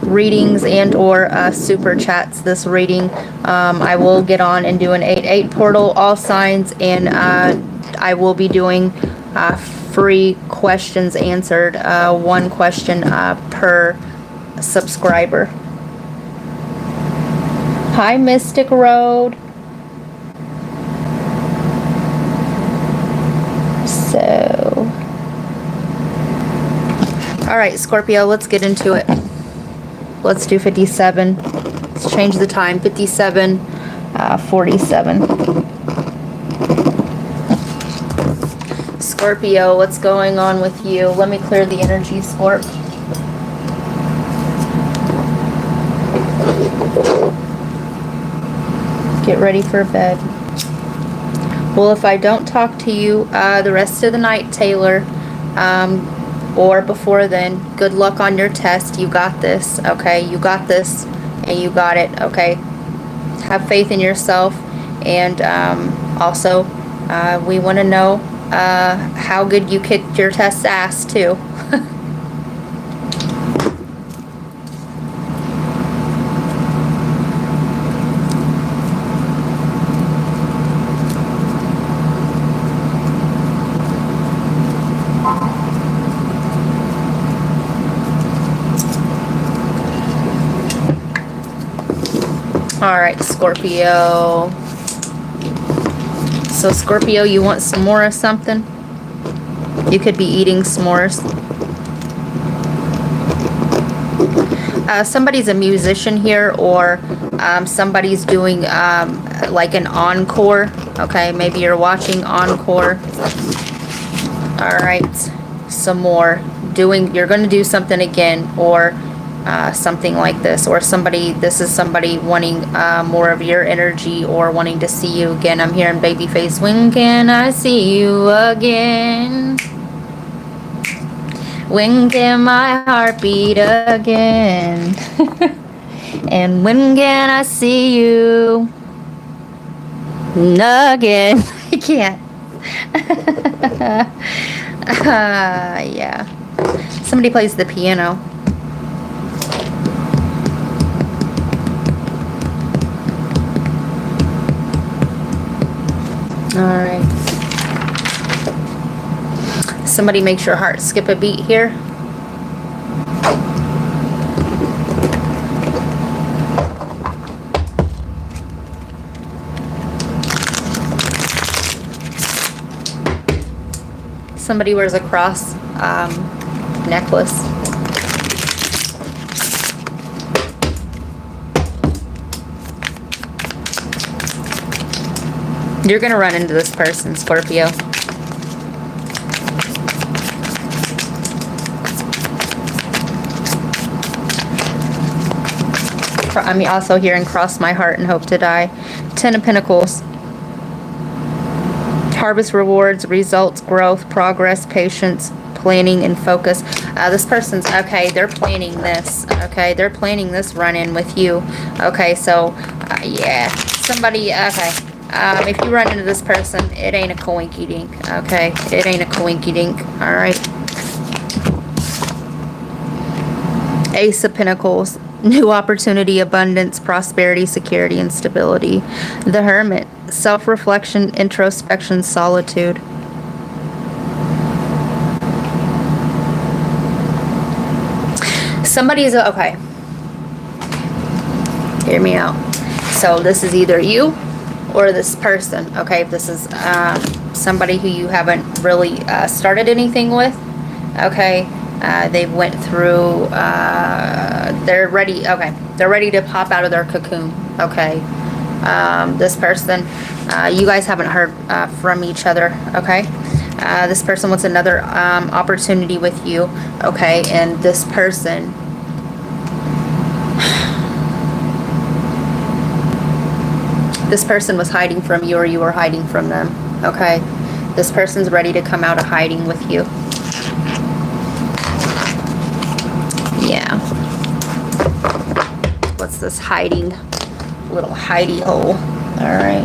readings and or super chats this reading, I will get on and do an 8/8 portal, all signs, and I will be doing free questions answered, 1 question per subscriber. Hi, Mystic Road. So, all right, Scorpio, let's get into it. Let's do 57. Let's change the time. 57, 47. Scorpio, what's going on with you? Let me clear the energy, Scorp. Get ready for bed. Well, if I don't talk to you the rest of the night, Taylor, or before then, good luck on your test. You got this, okay? You got this, and you got it, okay? Have faith in yourself, and also, we want to know how good you kicked your test ass, too. Alright, Scorpio. So, Scorpio, you want some more of something? You could be eating s'mores. Somebody's a musician here, or somebody's doing like an encore. Okay, maybe you're watching encore. Alright, some more. You're going to do something again, or something like this, or this is somebody wanting more of your energy, or wanting to see you again. I'm hearing babyface. When can I see you again? When can my heart beat again? And when can I see you again? I can't. Yeah. Somebody plays the piano. All right. Somebody makes your heart skip a beat here. Somebody wears a cross necklace. You're going to run into this person, Scorpio. I'm also hearing cross my heart and hope to die. 10 of Pentacles. Harvest rewards, results, growth, progress, patience, planning, and focus. This person's, okay, they're planning this. Okay, they're planning this run-in with you. Okay, so, yeah. Somebody, okay. If you run into this person, it ain't a coinky-dink. Okay, it ain't a coinky-dink. All right. Ace of Pentacles. New opportunity, abundance, prosperity, security, and stability. The Hermit. Self-reflection, introspection, solitude. Somebody's, okay. Hear me out. So this is either you or this person. Okay, this is somebody who you haven't really started anything with. Okay. They went through, they're ready, okay, they're ready to pop out of their cocoon, okay. This person, you guys haven't heard from each other, okay. This person wants another opportunity with you, okay, and this person, was hiding from you or you were hiding from them, okay. This person's ready to come out of hiding with you. Yeah. What's this hiding? Little hidey hole. All right.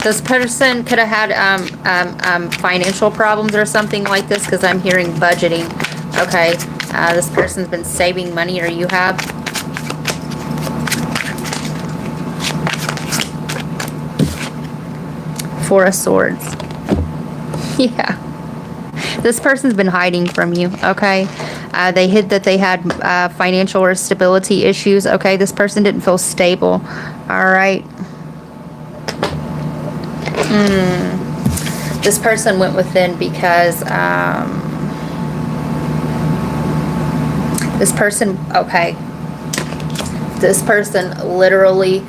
This person could have had financial problems or something like this because I'm hearing budgeting. Okay. This person's been saving money, or you have. Four of Swords. Yeah. This person's been hiding from you, okay? They hid that they had financial or stability issues, okay? This person didn't feel stable, all right? This person went within because... this person, okay, this person literally,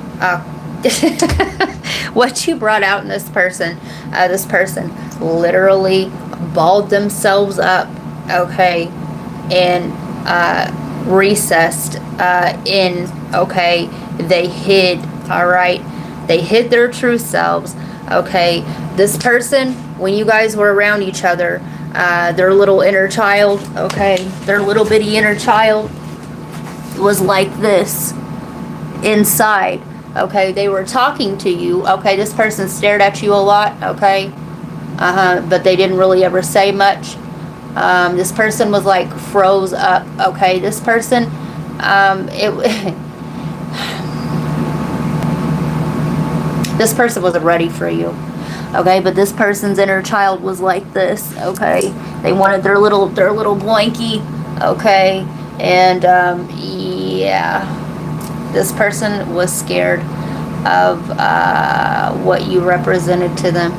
what you brought out in this person literally balled themselves up, okay, and recessed in, okay, they hid, all right, they hid their true selves, okay. This person, when you guys were around each other, their little inner child, okay, their little bitty inner child was like this inside, okay. They were talking to you, okay. This person stared at you a lot, okay, but they didn't really ever say much. This person was like froze up, okay. This person, this person wasn't ready for you. Okay, but this person's inner child was like this, okay? They wanted their little blankie, okay? And, yeah. This person was scared of what you represented to them.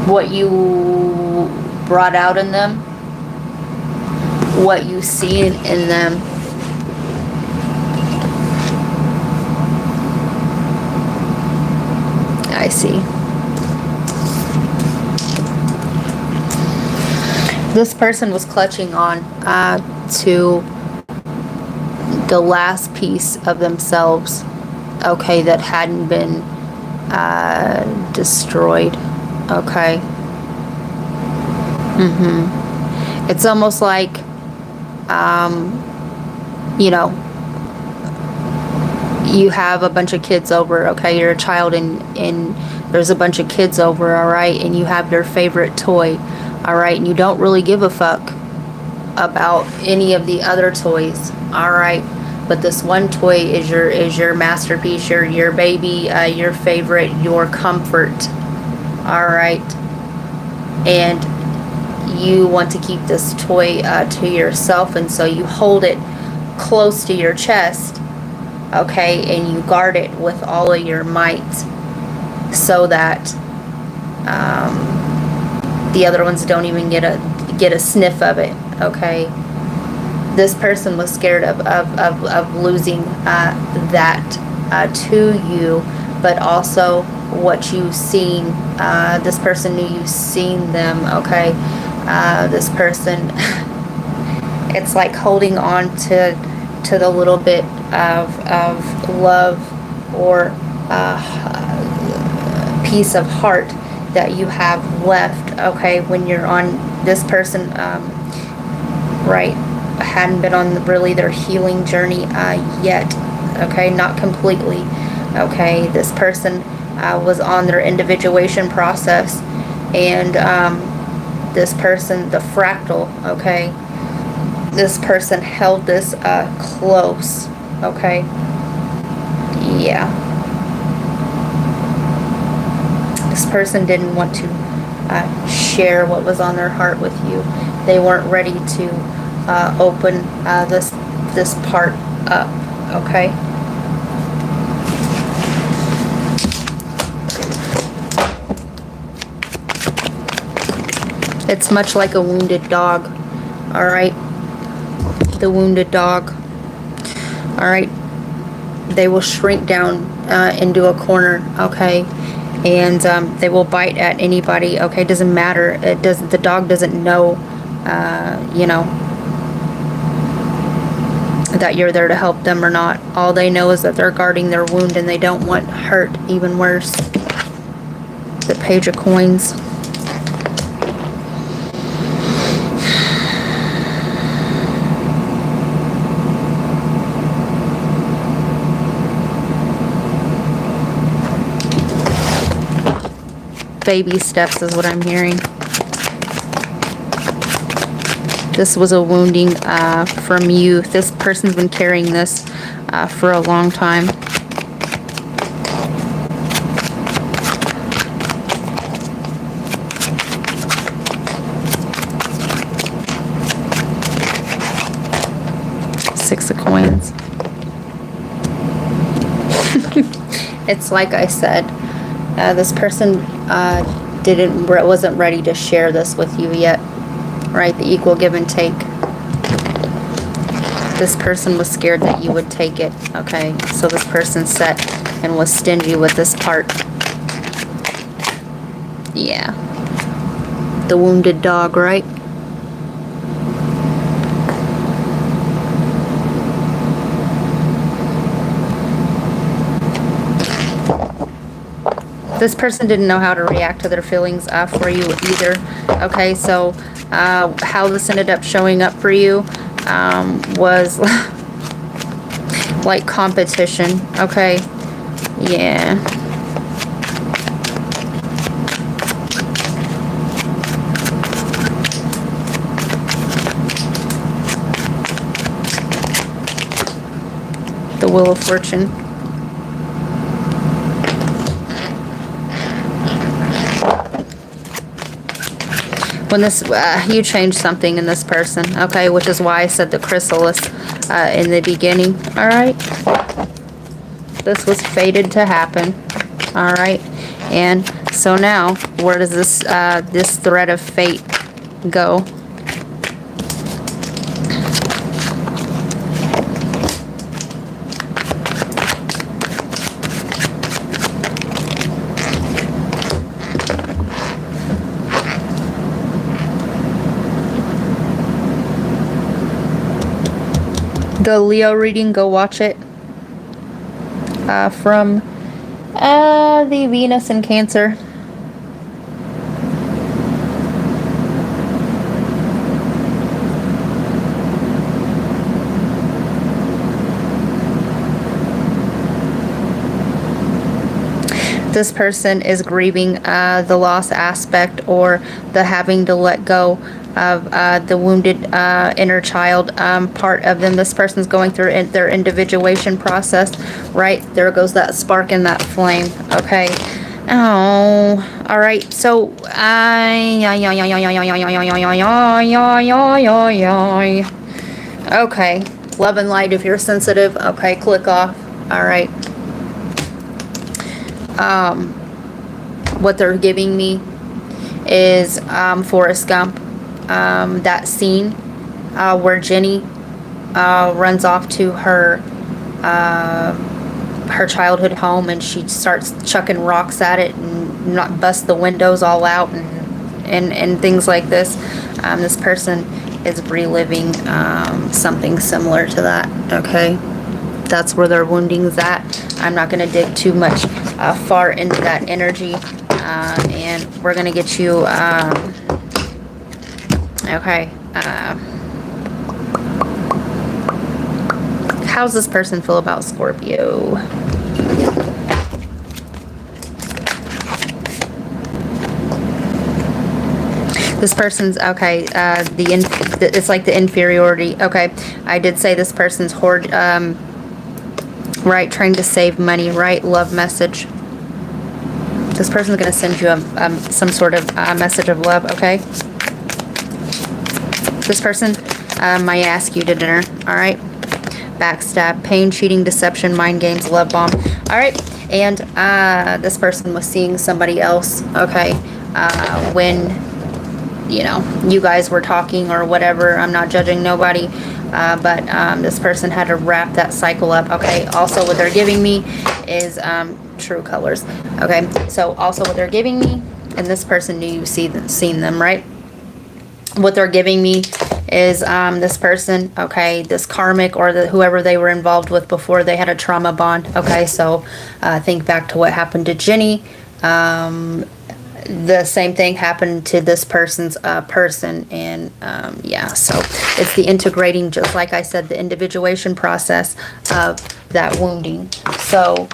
What you brought out in them. What you see in them. I see. This person was clutching on to the last piece of themselves, okay, that hadn't been destroyed, okay. It's almost like, you know, you have a bunch of kids over, okay? You're a child and there's a bunch of kids over, all right? And you have their favorite toy, all right? And you don't really give a fuck about any of the other toys, all right? But this one toy is your masterpiece, your baby, your favorite, your comfort, all right? And you want to keep this toy to yourself, and so you hold it close to your chest, okay, and you guard it with all of your might, so that the other ones don't even get a sniff of it, okay. This person was scared of losing that to you, but also what you've seen. This person knew you've seen them, okay. This person, it's like holding on to the little bit of love or piece of heart that you have left, okay, when you're on. This person right, hadn't been on really their healing journey yet, okay, not completely, okay. This person was on their individuation process, and this person, the fractal, okay, this person held this close, okay. Yeah, this person didn't want to share what was on their heart with you. They weren't ready to open this part up, okay. It's much like a wounded dog, all right. The wounded dog, all right. They will shrink down into a corner, okay, and they will bite at anybody, okay. Doesn't matter. It doesn't. The dog doesn't know, you know, that you're there to help them or not. All they know is that they're guarding their wound and they don't want hurt. Even worse. The Page of Coins. Baby steps is what I'm hearing. This was a wounding from youth. This person's been carrying this for a long time. Six of Coins. It's like I said, this person wasn't ready to share this with you yet, right? The equal give and take. This person was scared that you would take it, okay? So this person sat and was stingy with this part. Yeah. The wounded dog, right? This person didn't know how to react to their feelings for you either. Okay, so how this ended up showing up for you was like competition. Okay, yeah. The Wheel of Fortune. When this, you changed something in this person, okay, which is why I said the chrysalis in the beginning, all right? This was fated to happen, all right? And so now, where does this, this thread of fate go? The Leo reading, go watch it. From the Venus and Cancer. This person is grieving the loss aspect or the having to let go of the wounded inner child part of them. This person's going through their individuation process, right? There goes that spark and that flame, okay? Oh, all right. So, okay. Love and light if you're sensitive. Okay, click off. All right. What they're giving me is Forrest Gump. That scene where Jenny runs off to her childhood home and she starts chucking rocks at it and not bust the windows all out and things like this. This person is reliving something similar to that, okay? That's where their wounding's at. I'm not going to dig too much far into that energy, and we're going to get you, okay, how's this person feel about Scorpio? This person's, okay, it's like the inferiority. Okay, I did say this person's right, trying to save money, right? Love message. This person's going to send you some sort of message of love, okay? This person might ask you to dinner, all right? Backstab, pain, cheating, deception, mind games, love bomb. All right, and this person was seeing somebody else, okay, when, you know, you guys were talking or whatever. I'm not judging nobody, but this person had to wrap that cycle up, okay? Also, what they're giving me is true colors, okay? So, also what they're giving me, and this person knew you've seen them, right? What they're giving me is this person, okay, this karmic or whoever they were involved with before they had a trauma bond, okay? So, think back to what happened to Jenny. The same thing happened to this person's person, and yeah, so it's the integrating, just like I said, the individuation process of that wounding. So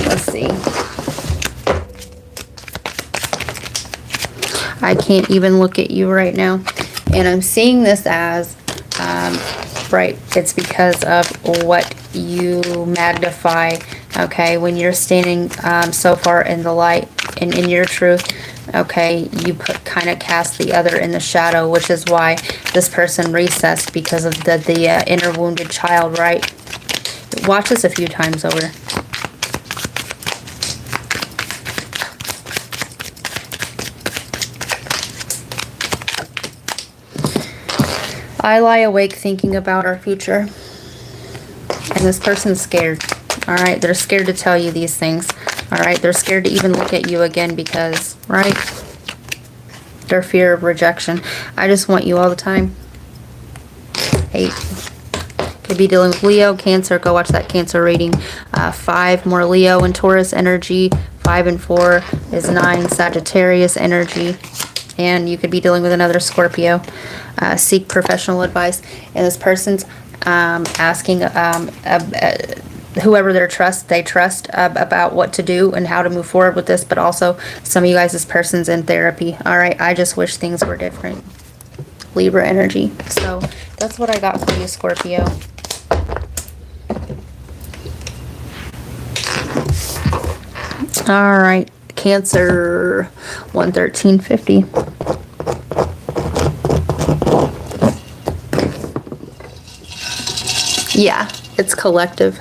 let's see, I can't even look at you right now, and I'm seeing this as right, it's because of what you magnify, okay, when you're standing so far in the light and in your truth, okay, you kind of cast the other in the shadow, which is why this person recessed, because of the inner wounded child, right? Watch this a few times over. I lie awake thinking about our future. And this person's scared. Alright, they're scared to tell you these things. Alright, they're scared to even look at you again because, right? Their fear of rejection. I just want you all the time. 8. Could be dealing with Leo, Cancer. Go watch that Cancer reading. 5, more Leo and Taurus energy. 5 and 4 is 9, Sagittarius energy. And you could be dealing with another Scorpio. Seek professional advice. And this person's asking whoever they trust about what to do and how to move forward with this. But also, some of you guys, this person's in therapy. All right, I just wish things were different. Libra energy. So that's what I got for you, Scorpio. All right, Cancer, 113.50. Yeah, it's collective.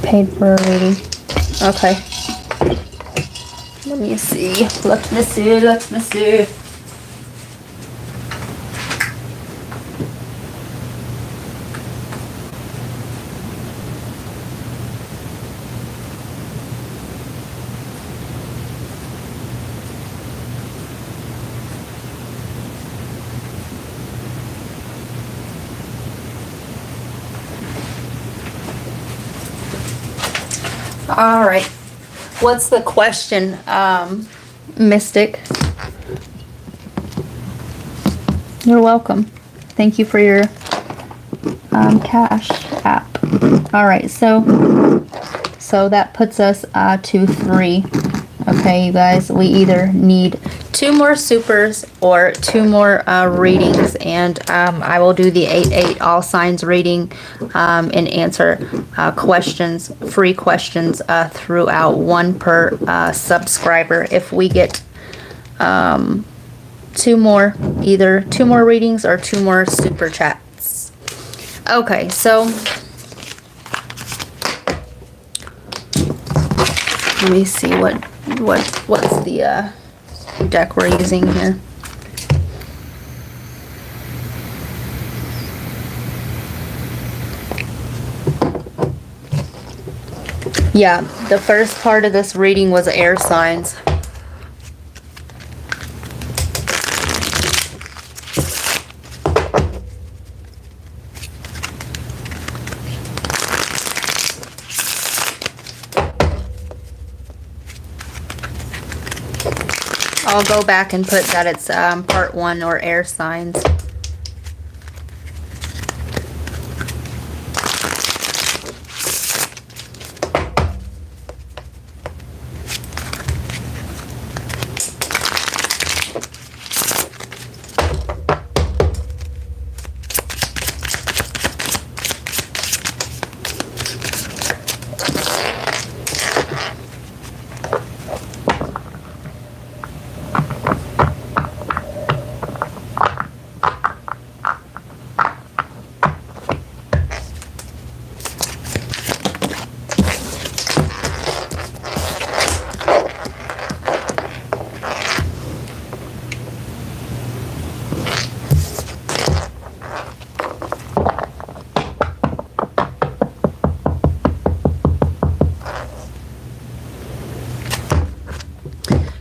Paid for a reading. Okay. Let me see. Let me see. All right. What's the question, Mystic? You're welcome. Thank you for your Cash App. All right, so that puts us to 3. Okay, you guys, we either need 2 more supers or 2 more readings, and I will do the 8-8 all signs reading and answer questions, free questions throughout, 1 per subscriber. If we get 2 more, either 2 more readings or 2 more super chats. Okay, so let me see what's the deck we're using here. Yeah, the first part of this reading was air signs. I'll go back and put that it's part 1 or air signs.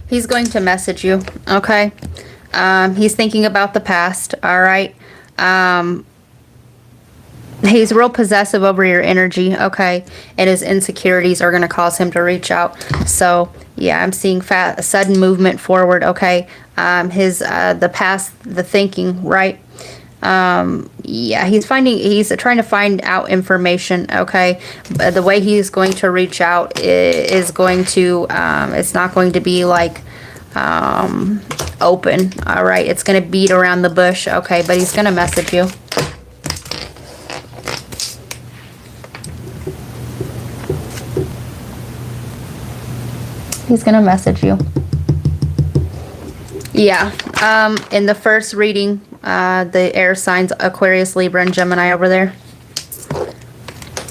He's going to message you, okay? He's thinking about the past, all right? He's real possessive over your energy, okay? And his insecurities are going to cause him to reach out. So, yeah, I'm seeing sudden movement forward, okay? The past, the thinking, right? Yeah, he's trying to find out information, okay? The way he's going to reach out is going to, it's not going to be like, open, all right? It's going to beat around the bush, okay? But he's going to message you. He's going to message you. Yeah, in the first reading, the air signs, Aquarius, Libra, and Gemini over there.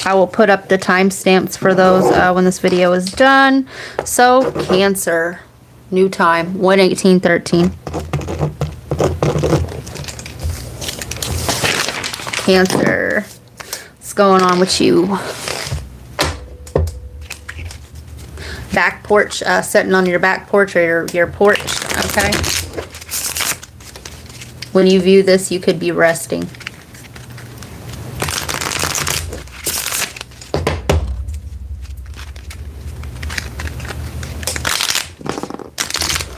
I will put up the timestamps for those when this video is done. So, Cancer, new time, 1/18/13. Cancer, what's going on with you? Back porch, sitting on your back porch or your porch, okay? When you view this, you could be resting.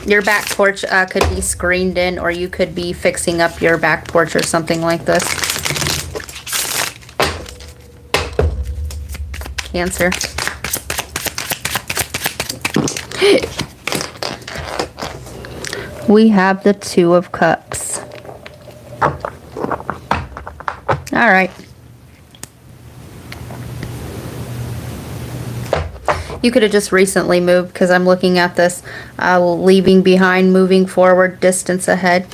Your back porch could be screened in, or you could be fixing up your back porch or something like this. Cancer. We have the 2 of Cups. All right. You could have just recently moved, because I'm looking at this. Leaving behind, moving forward, distance ahead.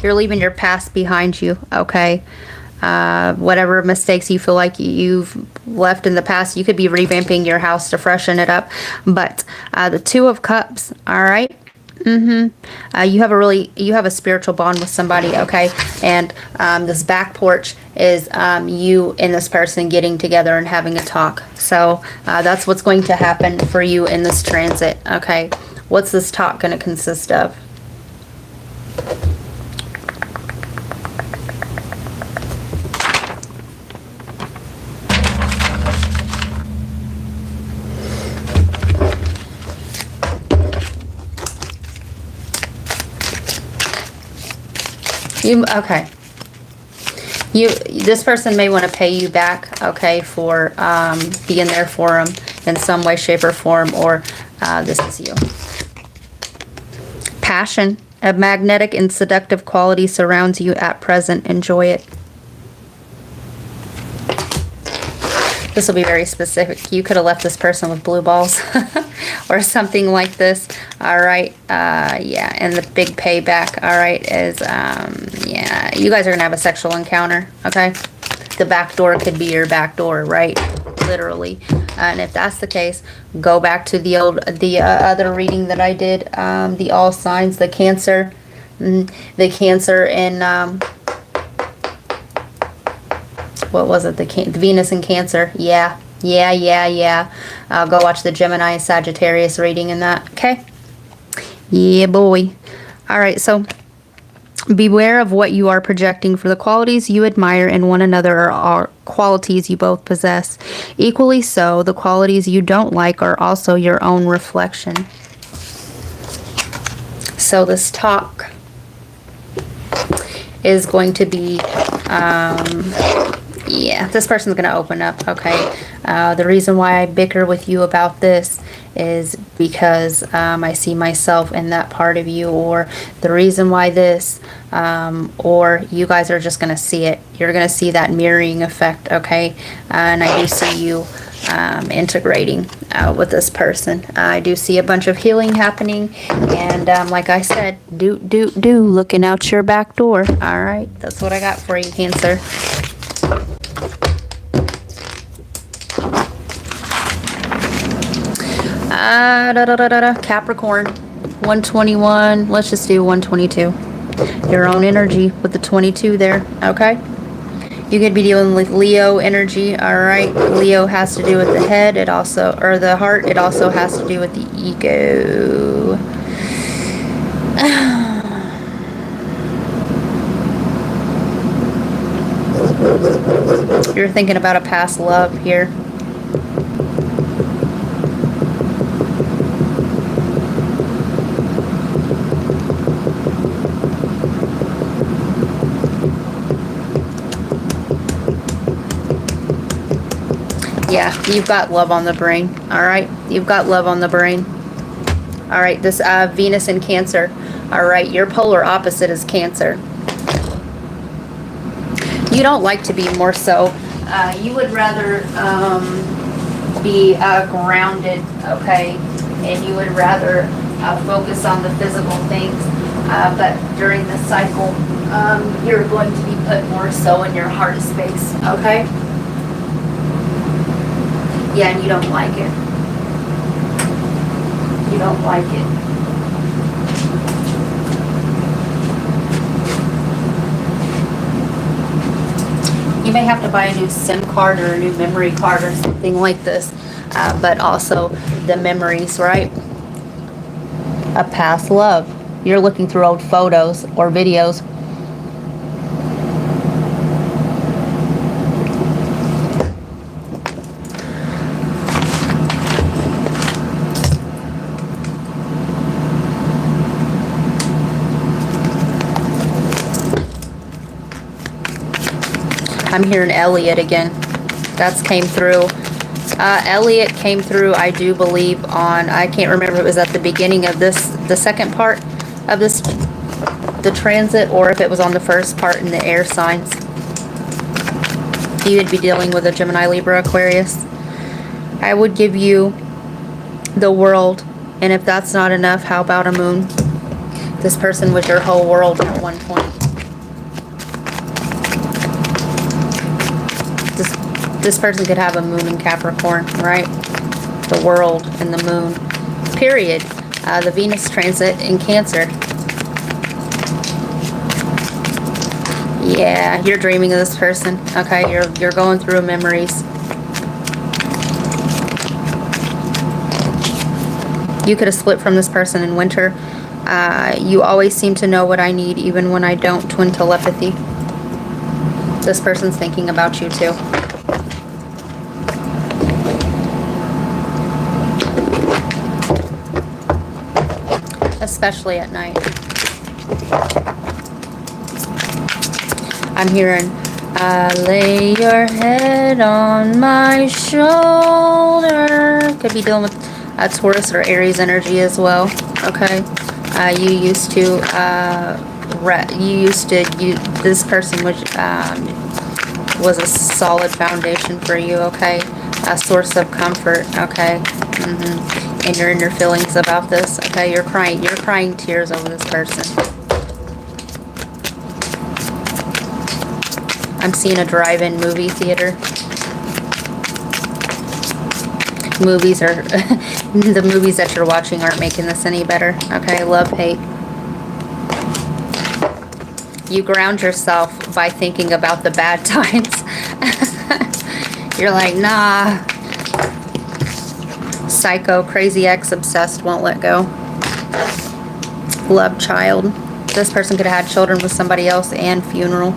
You're leaving your past behind you, okay? Whatever mistakes you feel like you've left in the past, you could be revamping your house to freshen it up. But the 2 of Cups, all right? You have a spiritual bond with somebody, okay? And this back porch is you and this person getting together and having a talk. So that's what's going to happen for you in this transit, okay? What's this talk going to consist of? Okay. This person may want to pay you back, okay, for being there for them in some way, shape, or form, or this is you. Passion. A magnetic and seductive quality surrounds you at present. Enjoy it. This will be very specific. You could have left this person with blue balls or something like this. All right. Yeah. And the big payback, all right, is, yeah, you guys are going to have a sexual encounter. Okay. The back door could be your back door, right? Literally. And if that's the case, go back to the other reading that I did, the all signs, the Cancer and, what was it? The Venus and Cancer. Yeah. Go watch the Gemini Sagittarius reading in that. Okay. Yeah, boy. All right. So beware of what you are projecting, for the qualities you admire in one another are qualities you both possess. Equally so, the qualities you don't like are also your own reflection. So this talk is going to be, yeah, this person's going to open up, okay? The reason why I bicker with you about this is because I see myself in that part of you, or the reason why this, or you guys are just going to see it. You're going to see that mirroring effect, okay? And I do see you integrating with this person. I do see a bunch of healing happening, and like I said, looking out your back door. All right, that's what I got for you, Cancer. Capricorn, 121. Let's just do 122. Your own energy with the 22 there, okay? You could be dealing with Leo energy, all right? Leo has to do with the head, it also, or the heart. It also has to do with the ego. You're thinking about a past love here. Yeah, you've got love on the brain, all right? You've got love on the brain. All right, this Venus in Cancer, all right? Your polar opposite is Cancer. You don't like to be more so. You would rather be grounded, okay? And you would rather focus on the physical things. But during this cycle, you're going to be put more so in your heart space, okay? Yeah, and you don't like it. You don't like it. You may have to buy a new SIM card or a new memory card or something like this. But also the memories, right? A past love. You're looking through old photos or videos. I'm hearing Elliot again. That's came through. Elliot came through, I do believe, on, I can't remember if it was at the beginning of this, the second part of this, the transit, or if it was on the first part in the air signs. You would be dealing with a Gemini, Libra, Aquarius. I would give you the world, and if that's not enough, how about a moon? This person was your whole world at one point. This person could have a moon in Capricorn, right? The world and the moon. Period. The Venus transit in Cancer. Yeah, you're dreaming of this person. Okay, you're going through memories. You could have split from this person in winter. You always seem to know what I need, even when I don't. Twin telepathy. This person's thinking about you too. Especially at night. I'm hearing, lay your head on my shoulder. Could be dealing with Taurus or Aries energy as well. Okay. This person was a solid foundation for you, okay? A source of comfort, okay? And your inner feelings about this, okay? You're crying tears over this person. I'm seeing a drive-in movie theater. Movies are, the movies that you're watching aren't making this any better, okay? Love, hate. You ground yourself by thinking about the bad times. You're like, nah. Psycho, crazy ex, obsessed, won't let go. Love child. This person could have had children with somebody else and funeral.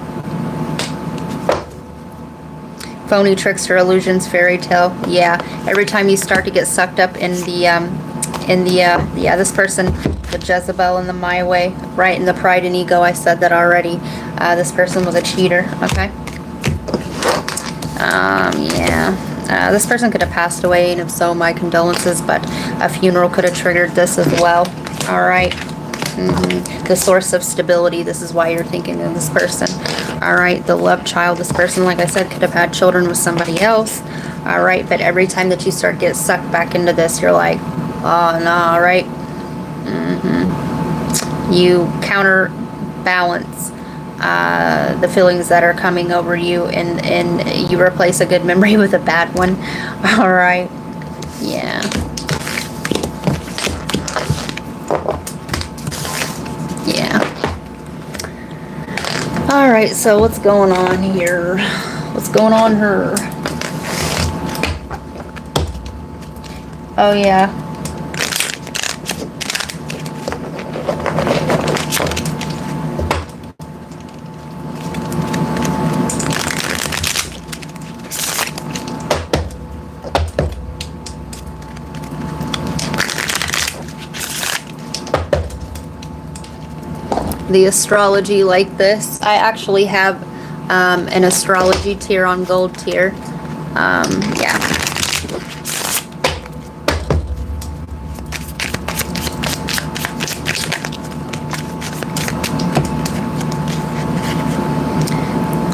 Phony, trickster, illusions, fairy tale. Yeah, every time you start to get sucked up in this person, the Jezebel and the my way, right, in the pride and ego, I said that already. This person was a cheater, okay? Yeah. This person could have passed away, and if so, my condolences, but a funeral could have triggered this as well. All right. The source of stability, this is why you're thinking of this person. All right, the love child, this person, like I said, could have had children with somebody else. All right, but every time that you start to get sucked back into this, you're like, oh, no, all right. You counterbalance the feelings that are coming over you, and you replace a good memory with a bad one. All right. Yeah. Yeah. All right, so what's going on here? What's going on here? Oh, yeah. The astrology like this. I actually have an astrology tier on gold tier. Yeah.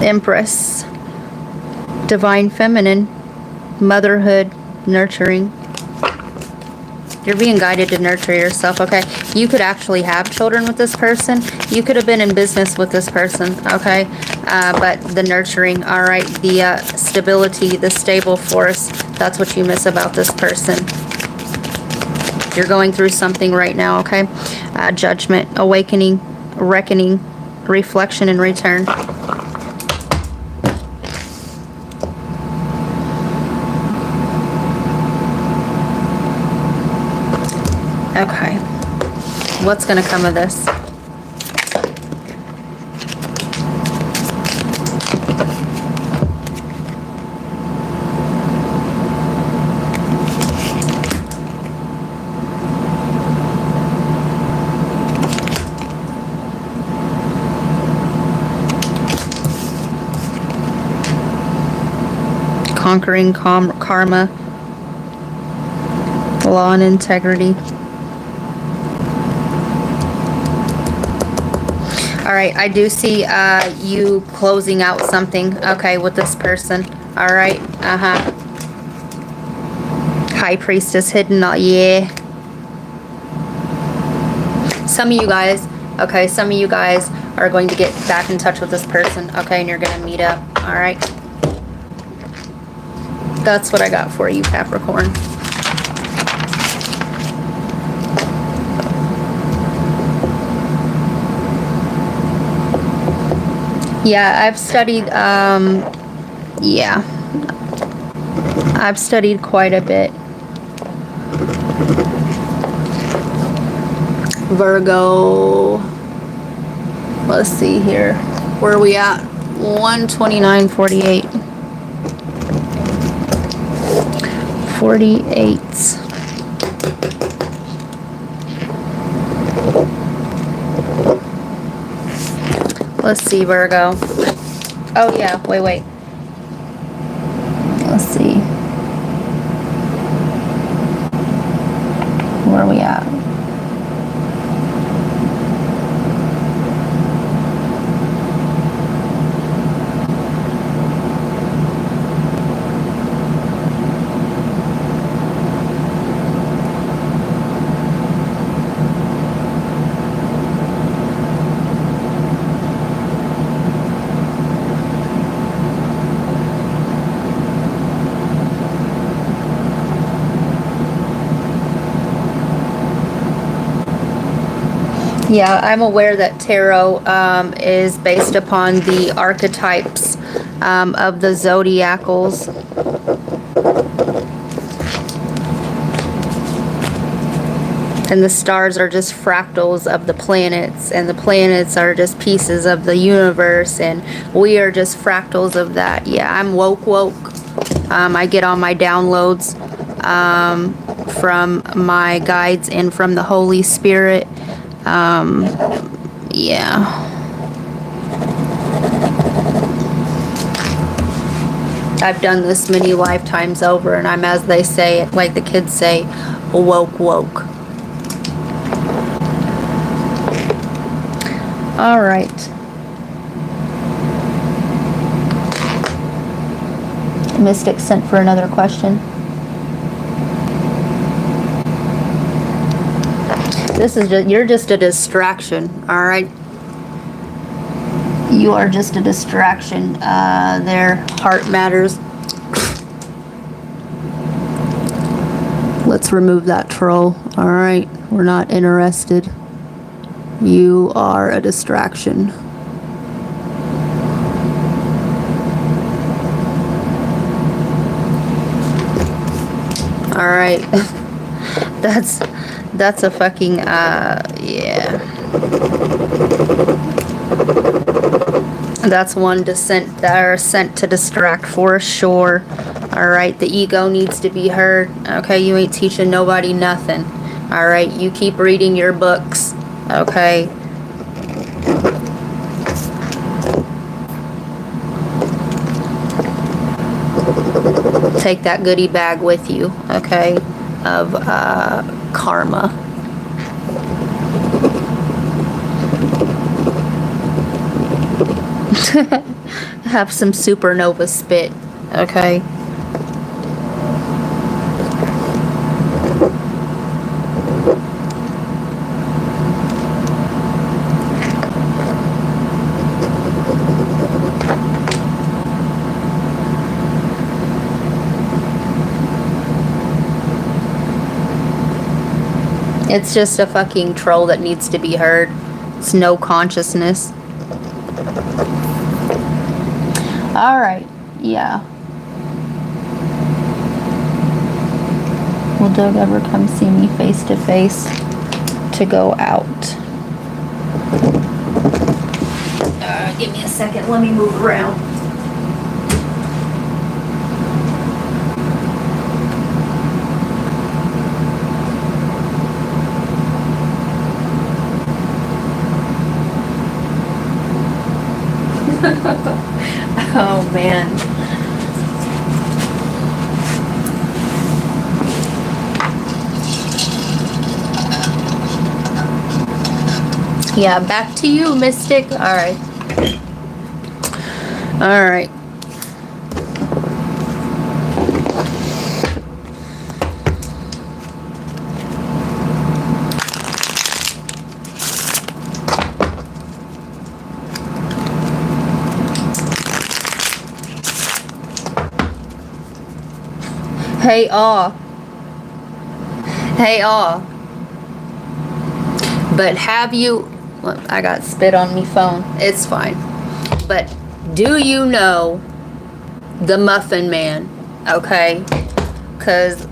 Empress. Divine feminine. Motherhood. Nurturing. You're being guided to nurture yourself, okay? You could actually have children with this person. You could have been in business with this person, okay? But the nurturing, all right, the stability, the stable force, that's what you miss about this person. You're going through something right now, okay? Judgment, awakening, reckoning, reflection, and return. Okay, what's going to come of this? Conquering karma, law and integrity. All right, I do see you closing out something, okay, with this person. All right, High Priestess hidden, yeah. Some of you guys, okay, some of you guys are going to get back in touch with this person, okay, and you're going to meet up, all right? That's what I got for you, Capricorn. Yeah, I've studied, yeah. I've studied quite a bit. Virgo. Let's see here. Where are we at? 129.48. 48. Let's see, Virgo. Oh yeah, wait. Let's see. Where are we at? Yeah, I'm aware that tarot is based upon the archetypes of the zodiacals. And the stars are just fractals of the planets, and the planets are just pieces of the universe, and we are just fractals of that. Yeah, I'm woke. I get all my downloads from my guides and from the Holy Spirit. Yeah. I've done this many lifetimes over, and I'm, as they say, like the kids say, woke. All right. Mystic sent for another question. This is just, you're just a distraction, all right? You are just a distraction. Their heart matters. Let's remove that troll, all right? We're not interested. You are a distraction. All right. That's a fucking yeah. That's one descent that are sent to distract for sure. All right, the ego needs to be heard. Okay, you ain't teaching nobody nothing. All right, you keep reading your books. Okay. Take that goodie bag with you, okay, of karma. Have some supernova spit, okay? It's just a fucking troll that needs to be heard. It's no consciousness. Alright, yeah. Will Doug ever come see me face to face to go out? Give me a second, let me move around. Oh man. Yeah, back to you, Mystic. Alright. Alright. Hey, Hey, But have you... Look, I got spit on me phone. It's fine. But do you know the Muffin Man? Okay? Because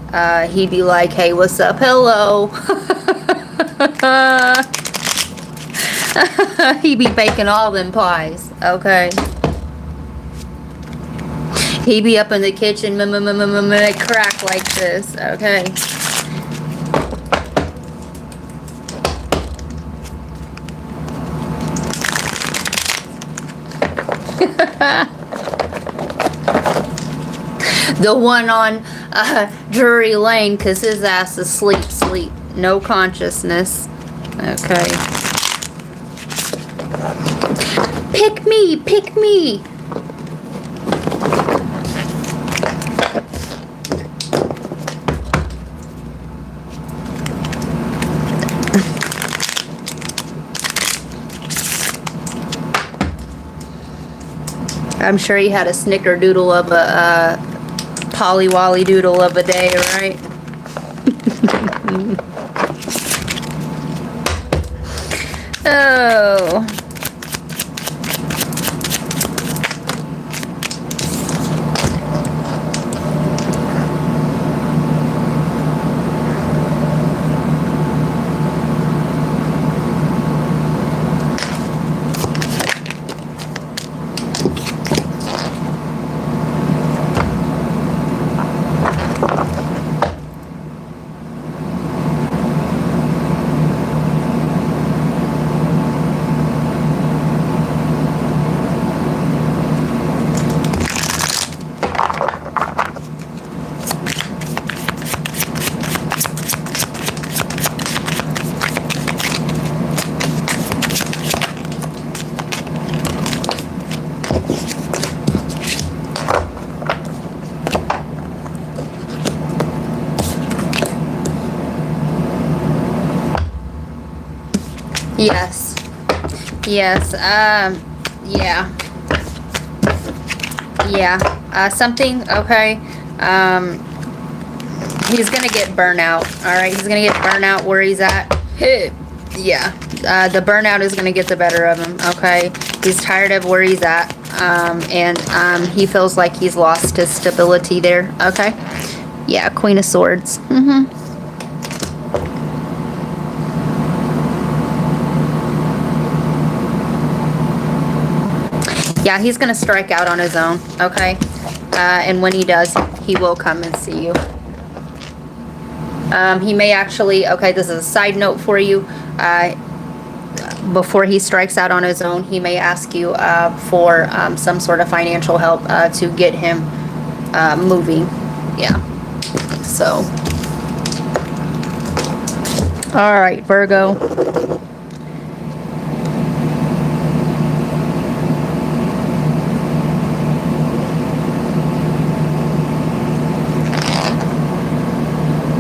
he'd be like, hey, what's up? Hello. He'd be baking all them pies. Okay? He be up in the kitchen, crack like this, okay? The one on Drury Lane, because his ass is sleep. No consciousness. Okay. Pick me. I'm sure he had a snickerdoodle of a pollywally doodle of a day, right? Oh. Yes. Yeah. Something, okay. He's gonna get burnout. Alright, he's gonna get burnout where he's at. Yeah. The burnout is gonna get the better of him, okay? He's tired of where he's at. And he feels like he's lost his stability there, okay? Yeah, Queen of Swords. Yeah, he's going to strike out on his own, okay? And when he does, he will come and see you. He may actually, okay, this is a side note for you. Before he strikes out on his own, he may ask you for some sort of financial help to get him moving. Yeah. So. All right, Virgo.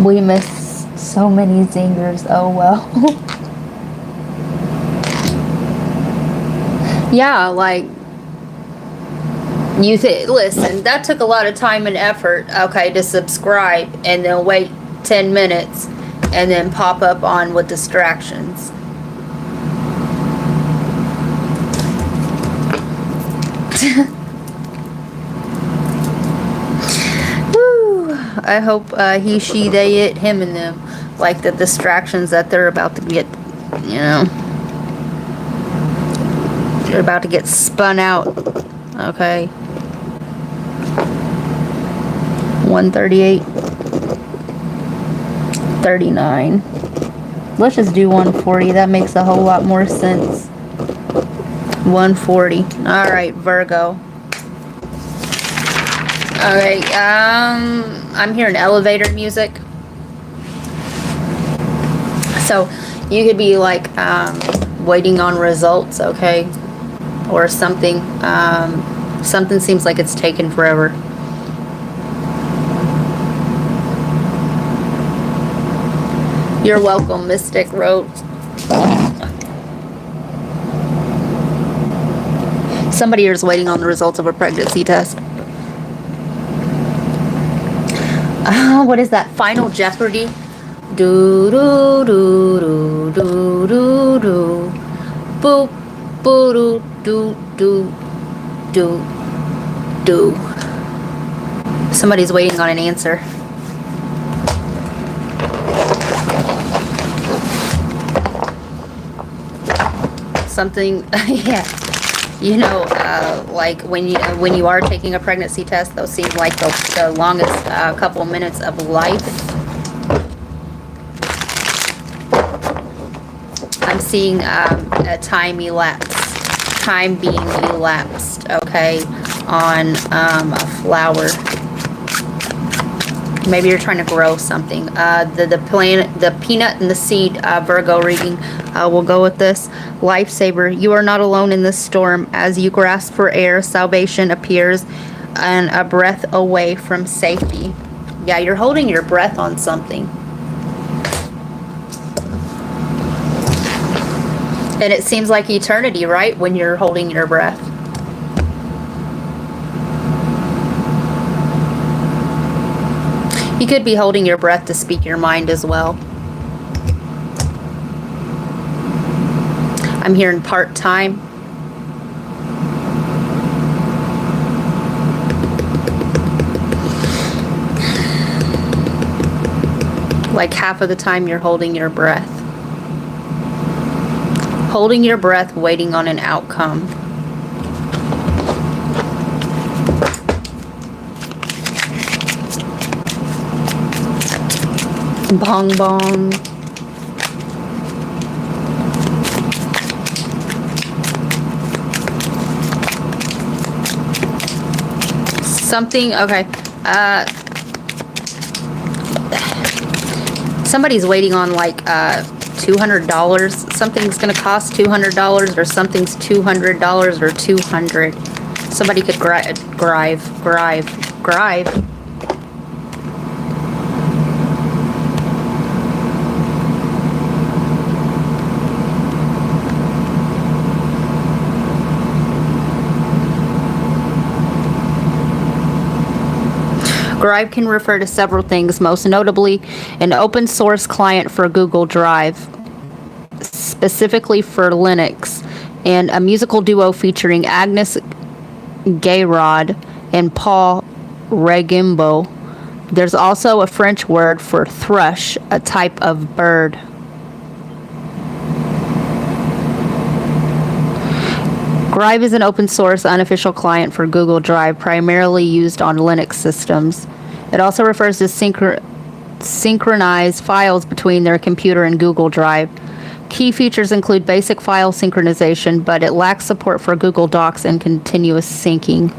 We miss so many zingers. Oh well. Yeah, like listen, that took a lot of time and effort, okay, to subscribe and then wait 10 minutes and then pop up on with distractions. I hope he, she, they, it, him, and them like the distractions that they're about to get, you know. They're about to get spun out. Okay. 138. 39. Let's just do 140. That makes a whole lot more sense. 140. All right, Virgo. Okay, I'm hearing elevator music. So you could be like waiting on results, okay? Or something. Something seems like it's taken forever. You're welcome, Mystic Road. Somebody here is waiting on the results of a pregnancy test. What is that? Final Jeopardy? Do do do do do do do. Boop boo do do do do do. Somebody's waiting on an answer. Something, yeah. You know, like when you are taking a pregnancy test, those seem like the longest couple minutes of life. I'm seeing a time elapse. time being elapsed, okay, on a flower. Maybe you're trying to grow something. The plant, the peanut and the seed, Virgo reading, will go with this. Lifesaver, you are not alone in this storm. As you grasp for air, salvation appears and a breath away from safety. Yeah, you're holding your breath on something. And it seems like eternity, right? When you're holding your breath. You could be holding your breath to speak your mind as well. I'm hearing part-time. Like half of the time you're holding your breath. Holding your breath, waiting on an outcome. Bong bong. Something, okay. Somebody's waiting on like $200. Something's gonna cost $200, or something's $200 or $200. Somebody could grive. Drive can refer to several things, most notably an open source client for Google Drive, specifically for Linux, and a musical duo featuring Agnes Gayrod and Paul Regimbo. There's also a French word for thrush, a type of bird. Drive is an open source unofficial client for Google Drive, primarily used on Linux systems. It also refers to synchronize files between their computer and Google Drive. Key features include basic file synchronization, but it lacks support for Google Docs and continuous syncing.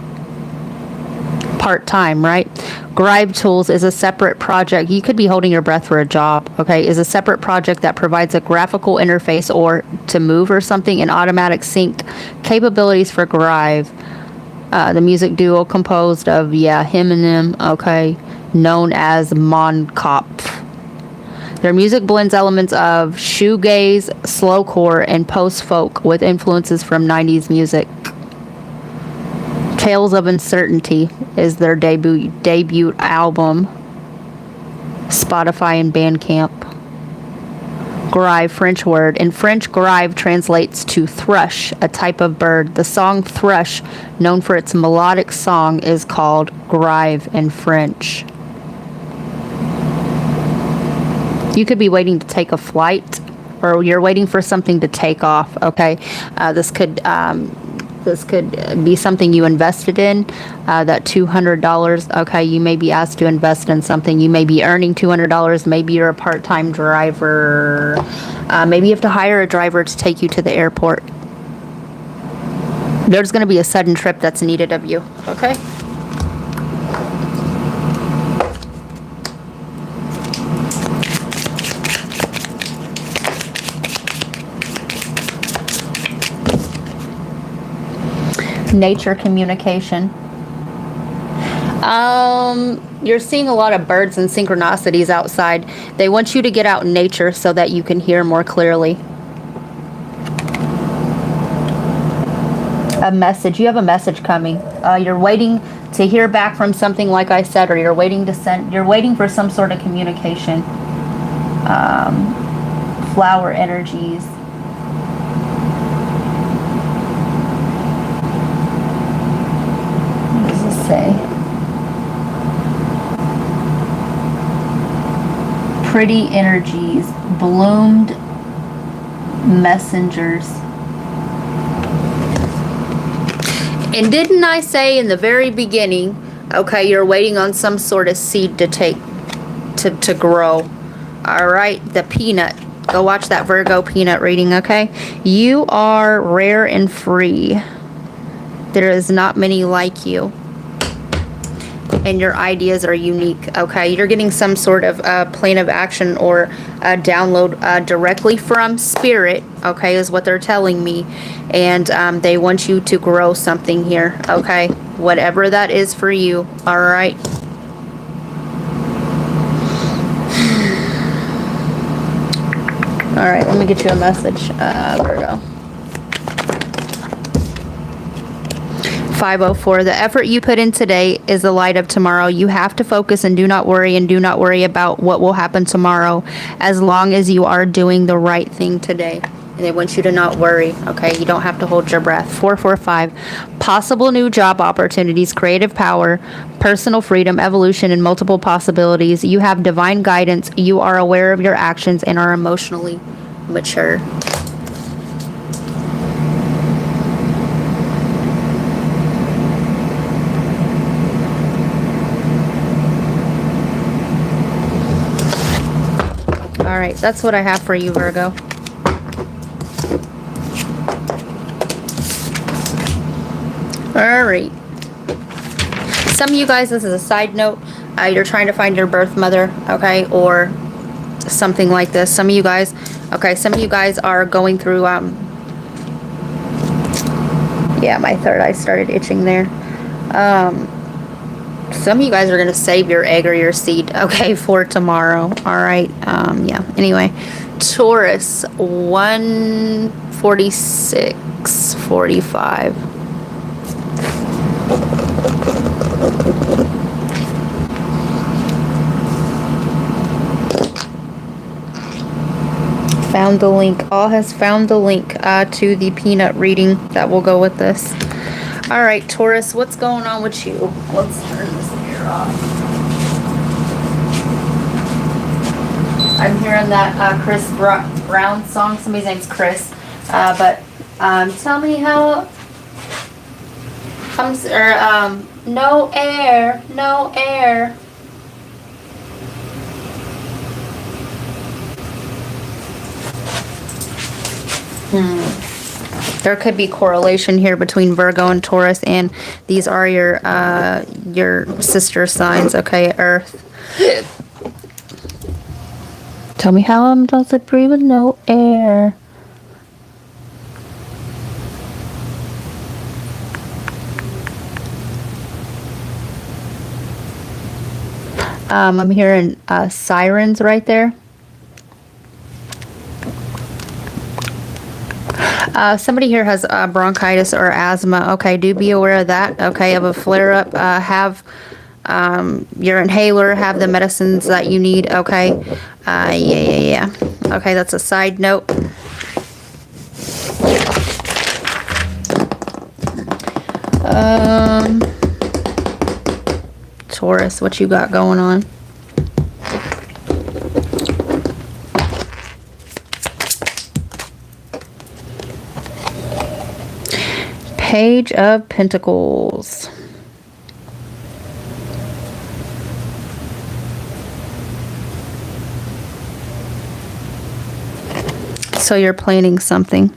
Part-time, right? Drive Tools is a separate project. You could be holding your breath for a job, okay? Is a separate project that provides a graphical interface or to move or something and automatic sync capabilities for Drive. The music duo composed of, him and them, okay, known as Monkopf. Their music blends elements of shoegaze, slowcore, and post-folk with influences from 90s music. Tales of Uncertainty is their debut album. Spotify and Bandcamp. Grive, French word. In French, grive translates to thrush, a type of bird. The song Thrush, known for its melodic song, is called grive in French. You could be waiting to take a flight, or you're waiting for something to take off, okay? This could be something you invested in, that $200, okay, you may be asked to invest in something. You may be earning $200. Maybe you're a part-time driver. Maybe you have to hire a driver to take you to the airport. There's going to be a sudden trip that's needed of you, okay? Nature communication. You're seeing a lot of birds and synchronicities outside. They want you to get out in nature so that you can hear more clearly. A message. You have a message coming. You're waiting to hear back from something, like I said, or you're waiting for some sort of communication. Flower energies. Say pretty energies, bloomed messengers. And didn't I say in the very beginning, okay, you're waiting on some sort of seed to grow. All right, the peanut. Go watch that Virgo peanut reading, okay? You are rare and free. There is not many like you. And your ideas are unique, okay? You're getting some sort of plan of action or a download directly from Spirit, okay, is what they're telling me. And they want you to grow something here, okay? Whatever that is for you, all right? All right, let me get you a message, Virgo. 504. The effort you put in today is the light of tomorrow. You have to focus and do not worry about what will happen tomorrow, as long as you are doing the right thing today. And they want you to not worry, okay? You don't have to hold your breath. 445. Possible new job opportunities, creative power, personal freedom, evolution, and multiple possibilities. You have divine guidance. You are aware of your actions and are emotionally mature. All right, that's what I have for you, Virgo. All right. Some of you guys, this is a side note, you're trying to find your birth mother, okay, or something like this. Some of you guys, okay, some of you guys are going through, yeah, my third eye started itching there. Some of you guys are going to save your egg or your seed, okay, for tomorrow. All right. Yeah. Anyway, Taurus, 146:45. Found the link. All has found the link to the peanut reading that will go with this. All right, Taurus, what's going on with you? Let's turn this mirror off. I'm hearing that Chris Brown song. Somebody's name's Chris. But tell me how comes no air, no air. There could be correlation here between Virgo and Taurus, and these are your sister signs, okay, Earth. Tell me how I'm supposed to breathe with no air. I'm hearing sirens right there. Somebody here has bronchitis or asthma. Okay, do be aware of that. Okay, of a flare-up. Have your inhaler. Have the medicines that you need. Okay. Yeah. Okay, that's a side note. Taurus, what you got going on? Page of Pentacles. So you're planning something.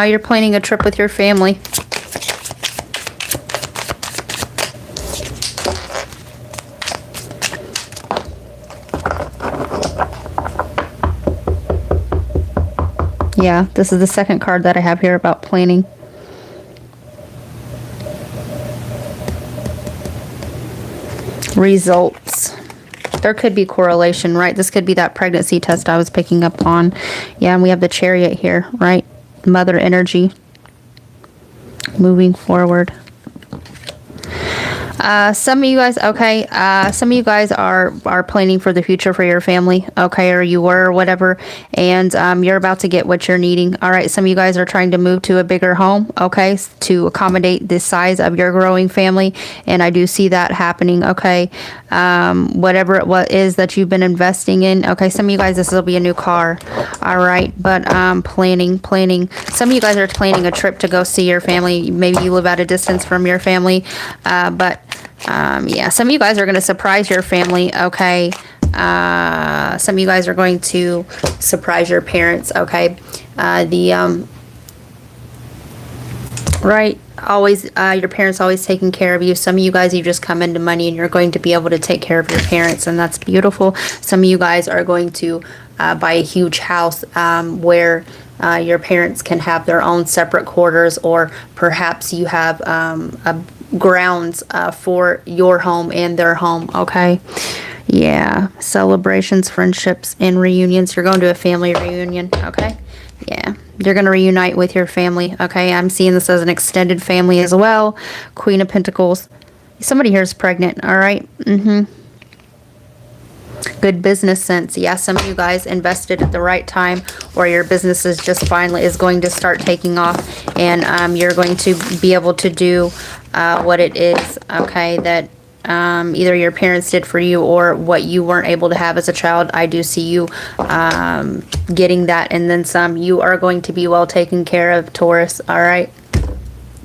You're planning a trip with your family. Yeah, this is the second card that I have here about planning. Results. There could be correlation, right? This could be that pregnancy test I was picking up on. Yeah, and we have the Chariot here, right? Mother energy. Moving forward. Some of you guys, okay, some of you guys are planning for the future for your family, okay, or you were, or whatever, and you're about to get what you're needing. All right, some of you guys are trying to move to a bigger home, okay, to accommodate the size of your growing family, and I do see that happening, okay. Whatever it is that you've been investing in, okay, some of you guys, this will be a new car, all right, but planning. Some of you guys are planning a trip to go see your family. Maybe you live at a distance from your family, but yeah, some of you guys are going to surprise your family, okay. Some of you guys are going to surprise your parents, okay. Right, always, your parents always taking care of you. Some of you guys, you just come into money and you're going to be able to take care of your parents, and that's beautiful. Some of you guys are going to buy a huge house where your parents can have their own separate quarters, or perhaps you have grounds for your home and their home, okay. Yeah, celebrations, friendships, and reunions. You're going to a family reunion, okay. Yeah, you're going to reunite with your family, okay. I'm seeing this as an extended family as well. Queen of Pentacles. Somebody here is pregnant, all right. Good business sense. Yeah, some of you guys invested at the right time, or your business is just finally is going to start taking off, and you're going to be able to do what it is, okay, that either your parents did for you or what you weren't able to have as a child. I do see you getting that and then some. You are going to be well taken care of, Taurus, all right.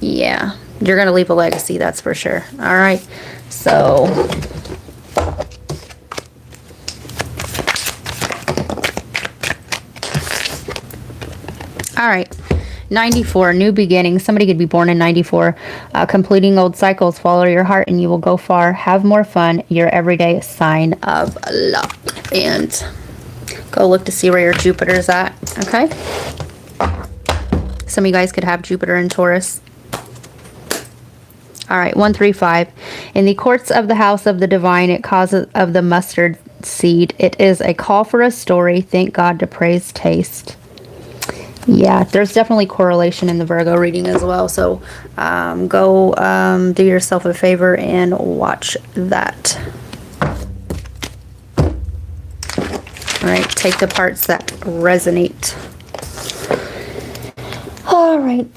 Yeah, you're going to leave a legacy, that's for sure, all right. So all right, 94, new beginning. Somebody could be born in 94. Completing old cycles. Follow your heart and you will go far. Have more fun. Your everyday sign of luck. And go look to see where your Jupiter is at. Okay? Some of you guys could have Jupiter in Taurus. All right, 135. In the courts of the house of the divine, it causes of the mustard seed. It is a call for a story. Thank God to praise taste. Yeah, there's definitely correlation in the Virgo reading as well. So go do yourself a favor and watch that. All right, take the parts that resonate. All right.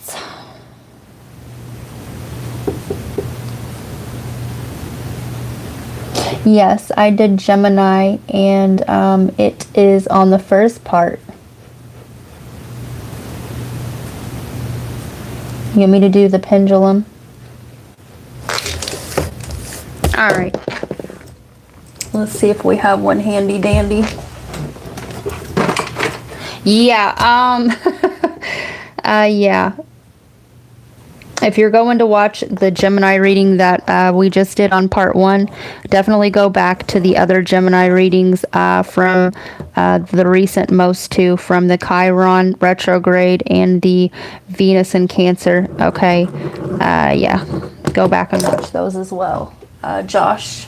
Yes, I did Gemini, and it is on the first part. You want me to do the pendulum? All right. Let's see if we have one handy dandy. Yeah, yeah. If you're going to watch the Gemini reading that we just did on part 1, definitely go back to the other Gemini readings from the recent most two, from the Chiron retrograde and the Venus in Cancer. Okay, yeah, go back and watch those as well. Josh.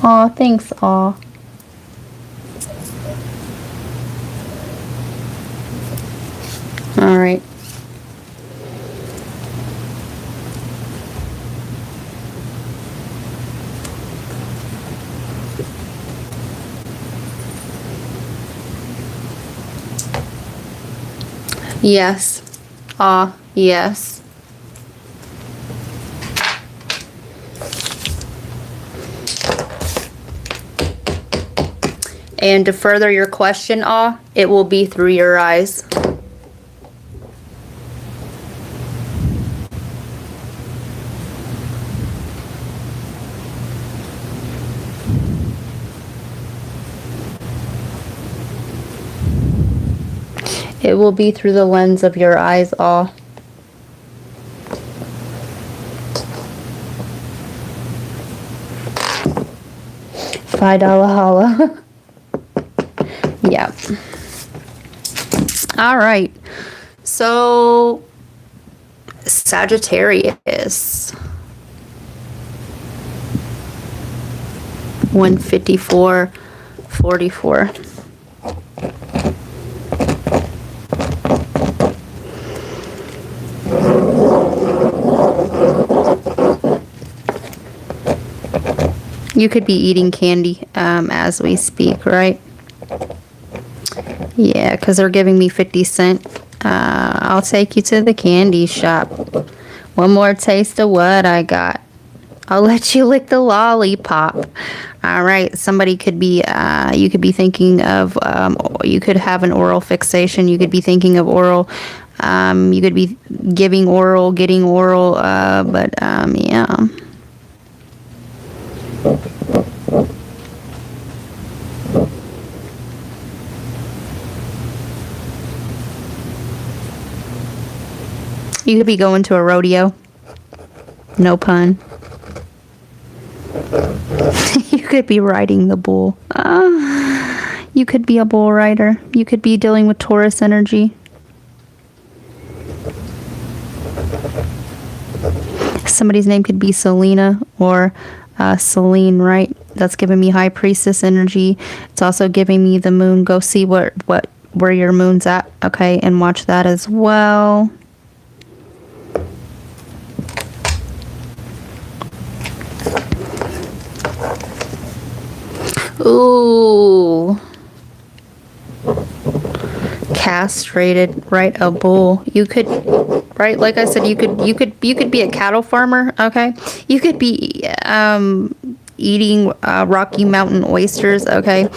Aw, thanks, aw. All right. Yes. Ah, yes. And to further your question, it will be through your eyes. It will be through the lens of your eyes, $5 holla. Yeah. All right. So, Sagittarius. 154.44. You could be eating candy as we speak, right? Yeah, because they're giving me 50 cents. I'll take you to the candy shop. One more taste of what I got. I'll let you lick the lollipop. All right, somebody could be, you could be thinking of, you could have an oral fixation. You could be thinking of oral. You could be giving oral, getting oral, but yeah. You could be going to a rodeo. No pun. You could be riding the bull. You could be a bull rider. You could be dealing with Taurus energy. Somebody's name could be Selena or Celine, right? That's giving me High Priestess energy. It's also giving me the moon. Go see where your moon's at, okay? And watch that as well. Ooh. Castrated, right? A bull. You could, right? Like I said, you could be a cattle farmer, okay? You could be eating Rocky Mountain oysters, okay?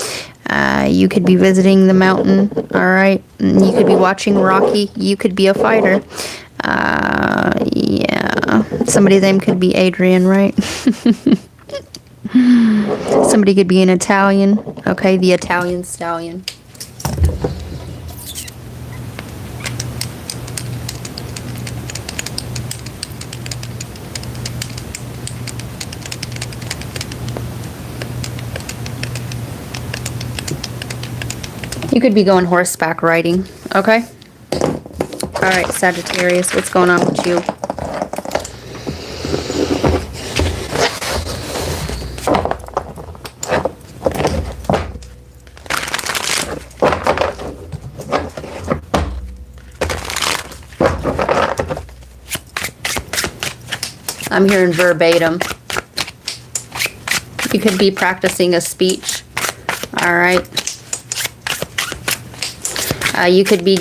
You could be visiting the mountain, all right? You could be watching Rocky. You could be a fighter. Yeah. Somebody's name could be Adrian, right? Somebody could be an Italian. Okay, the Italian stallion. You could be going horseback riding. Okay? Alright, Sagittarius, what's going on with you? I'm hearing verbatim. You could be practicing a speech. All right. You could be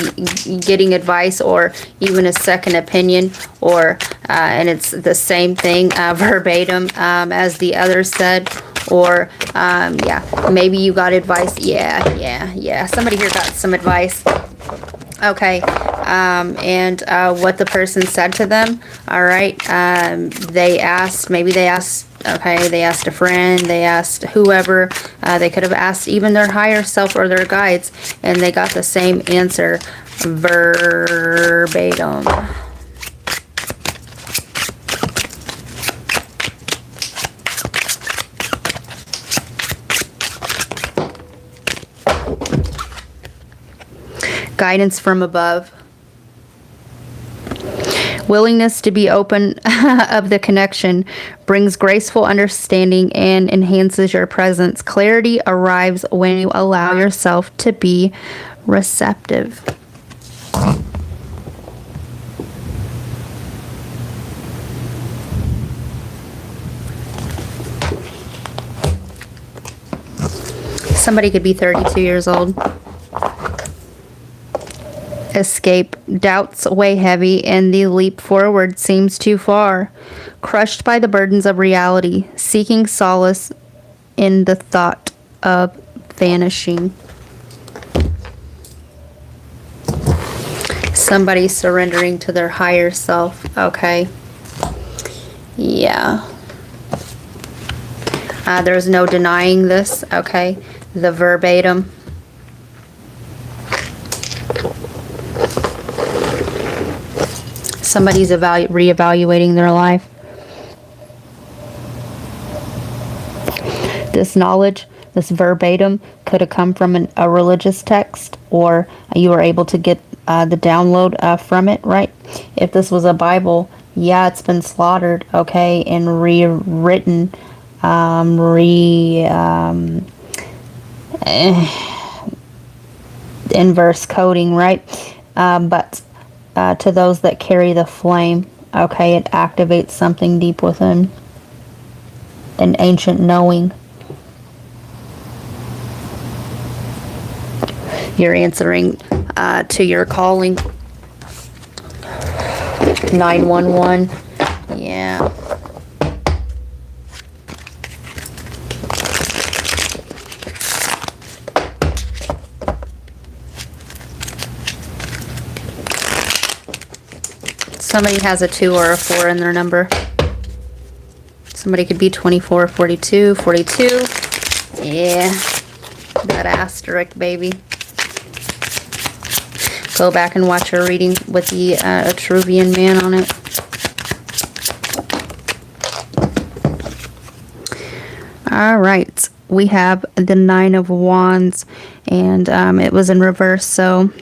getting advice or even a second opinion, or and it's the same thing verbatim as the other said. Or yeah, maybe you got advice. Yeah. Somebody here got some advice. Okay, and what the person said to them, all right, they asked a friend, they asked whoever, they could have asked even their higher self or their guides, and they got the same answer verbatim. Guidance from above. Willingness to be open of the connection brings graceful understanding and enhances your presence. Clarity arrives when you allow yourself to be receptive. Somebody could be 32 years old. Escape. Doubts weigh heavy and the leap forward seems too far. Crushed by the burdens of reality, seeking solace in the thought of vanishing. Somebody surrendering to their higher self. Okay. Yeah. There's no denying this. Okay. The verbatim. Somebody's reevaluating their life. This knowledge, this verbatim, could have come from a religious text, or you were able to get the download from it, right? If this was a Bible, yeah, it's been slaughtered, okay, and rewritten inverse coding, right? But to those that carry the flame, okay, it activates something deep within, an ancient knowing. You're answering to your calling. 911. Yeah. Somebody has a 2 or a 4 in their number. Somebody could be 24, 42, 42. Yeah. That asterisk, baby. Go back and watch your reading with the Etruvian man on it. All right. We have the 9 of Wands, and it was in reverse, so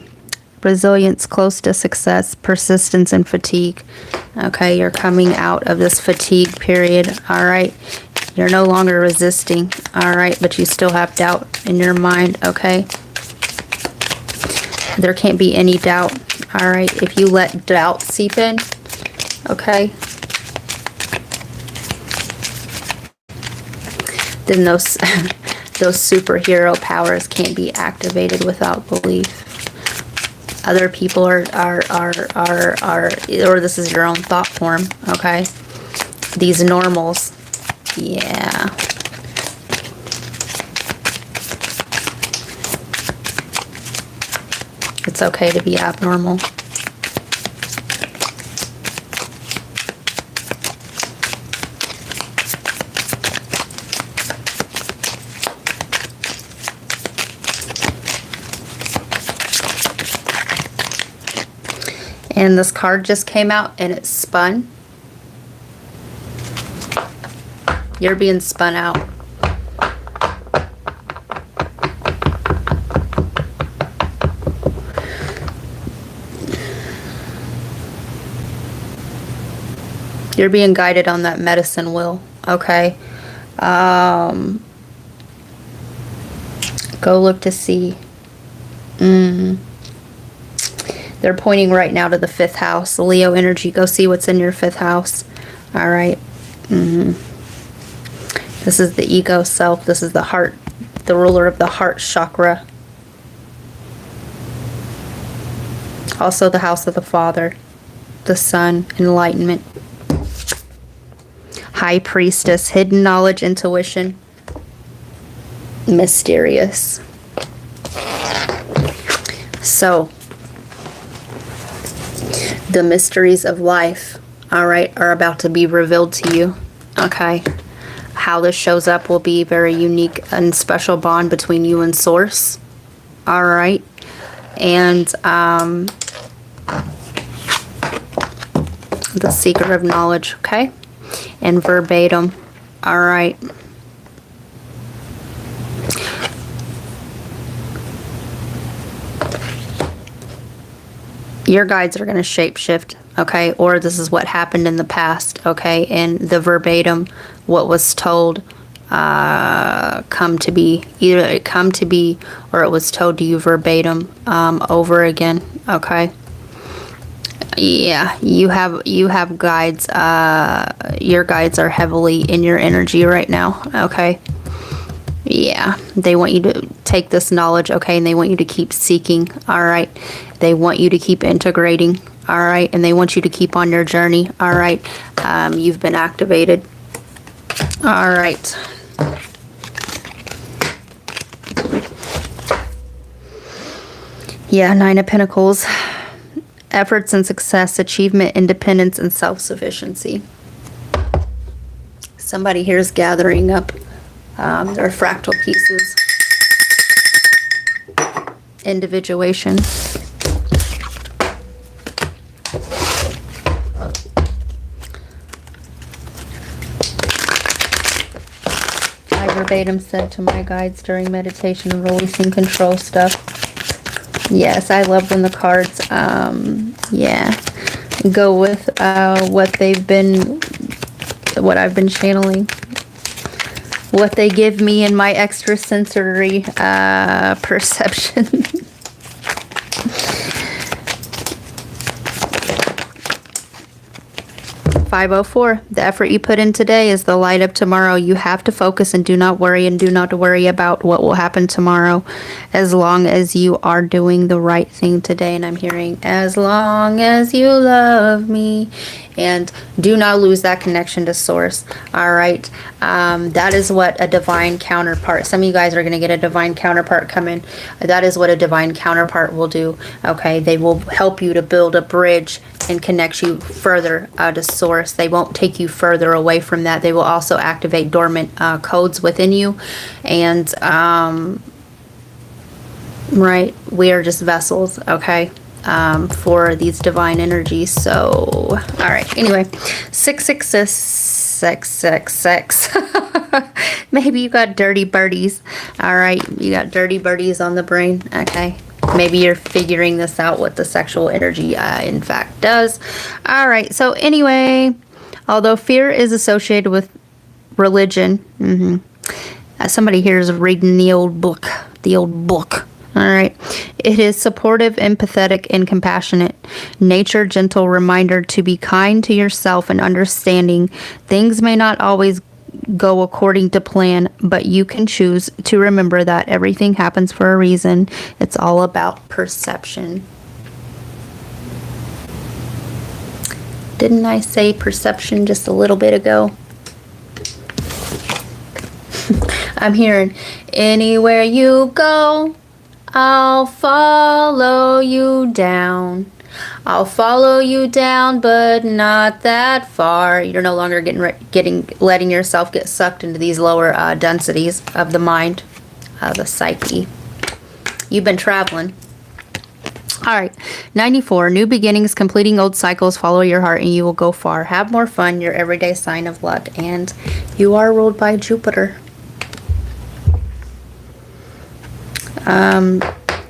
resilience close to success, persistence and fatigue. Okay, you're coming out of this fatigue period. All right. You're no longer resisting. All right, but you still have doubt in your mind. Okay. There can't be any doubt. All right. If you let doubt seep in, okay, then those those superhero powers can't be activated without belief. Other people are, or this is your own thought form, okay? These normals, yeah. It's okay to be abnormal. And this card just came out and it spun. You're being spun out. You're being guided on that medicine wheel, okay? Go look to see. They're pointing right now to the 5th house. Leo energy, go see what's in your 5th house. All right. This is the ego self. This is the heart, the ruler of the heart chakra. Also the house of the Father, the Sun, enlightenment. High Priestess, hidden knowledge, intuition, mysterious. So, the mysteries of life, all right, are about to be revealed to you, okay? How this shows up will be very unique and special bond between you and Source, all right? And the seeker of knowledge, okay? And verbatim, all right? Your guides are going to shapeshift, okay? Or this is what happened in the past, okay? And the verbatim, what was told, come to be. Either it come to be or it was told to you verbatim over again, okay? Yeah, you have guides. Your guides are heavily in your energy right now, okay? Yeah, they want you to take this knowledge, okay, and they want you to keep seeking, all right? They want you to keep integrating, all right? And they want you to keep on your journey, all right? You've been activated. All right. Yeah, 9 of Pentacles. Efforts and success, achievement, independence, and self-sufficiency. Somebody here is gathering up their fractal pieces. Individuation. I verbatim said to my guides during meditation and releasing control stuff. Yes, I love when the cards, yeah, go with what I've been channeling. what they give me in my extrasensory perception. 504. The effort you put in today is the light of tomorrow. You have to focus and do not worry, and do not worry about what will happen tomorrow, as long as you are doing the right thing today. And I'm hearing, as long as you love me. And do not lose that connection to source. All right. That is what a divine counterpart. Some of you guys are going to get a divine counterpart coming. That is what a divine counterpart will do. Okay. They will help you to build a bridge and connect you further to source. They won't take you further away from that. They will also activate dormant codes within you. And, right. We are just vessels. Okay. For these divine energies. So, all right. Anyway, 666. Maybe you got dirty birdies. All right. You got dirty birdies on the brain. Okay. Maybe you're figuring this out, what the sexual energy in fact does. All right. So anyway, although fear is associated with religion, somebody here is reading the old book. All right. It is supportive, empathetic, and compassionate. Nature, gentle reminder to be kind to yourself and understanding. Things may not always go according to plan, but you can choose to remember that everything happens for a reason. It's all about perception. Didn't I say perception just a little bit ago? I'm hearing, anywhere you go, I'll follow you down. I'll follow you down, but not that far. You're no longer letting yourself get sucked into these lower densities of the mind, the psyche. You've been traveling. All right, 94. New beginnings, completing old cycles. Follow your heart, and you will go far. Have more fun. Your everyday sign of luck, and you are ruled by Jupiter.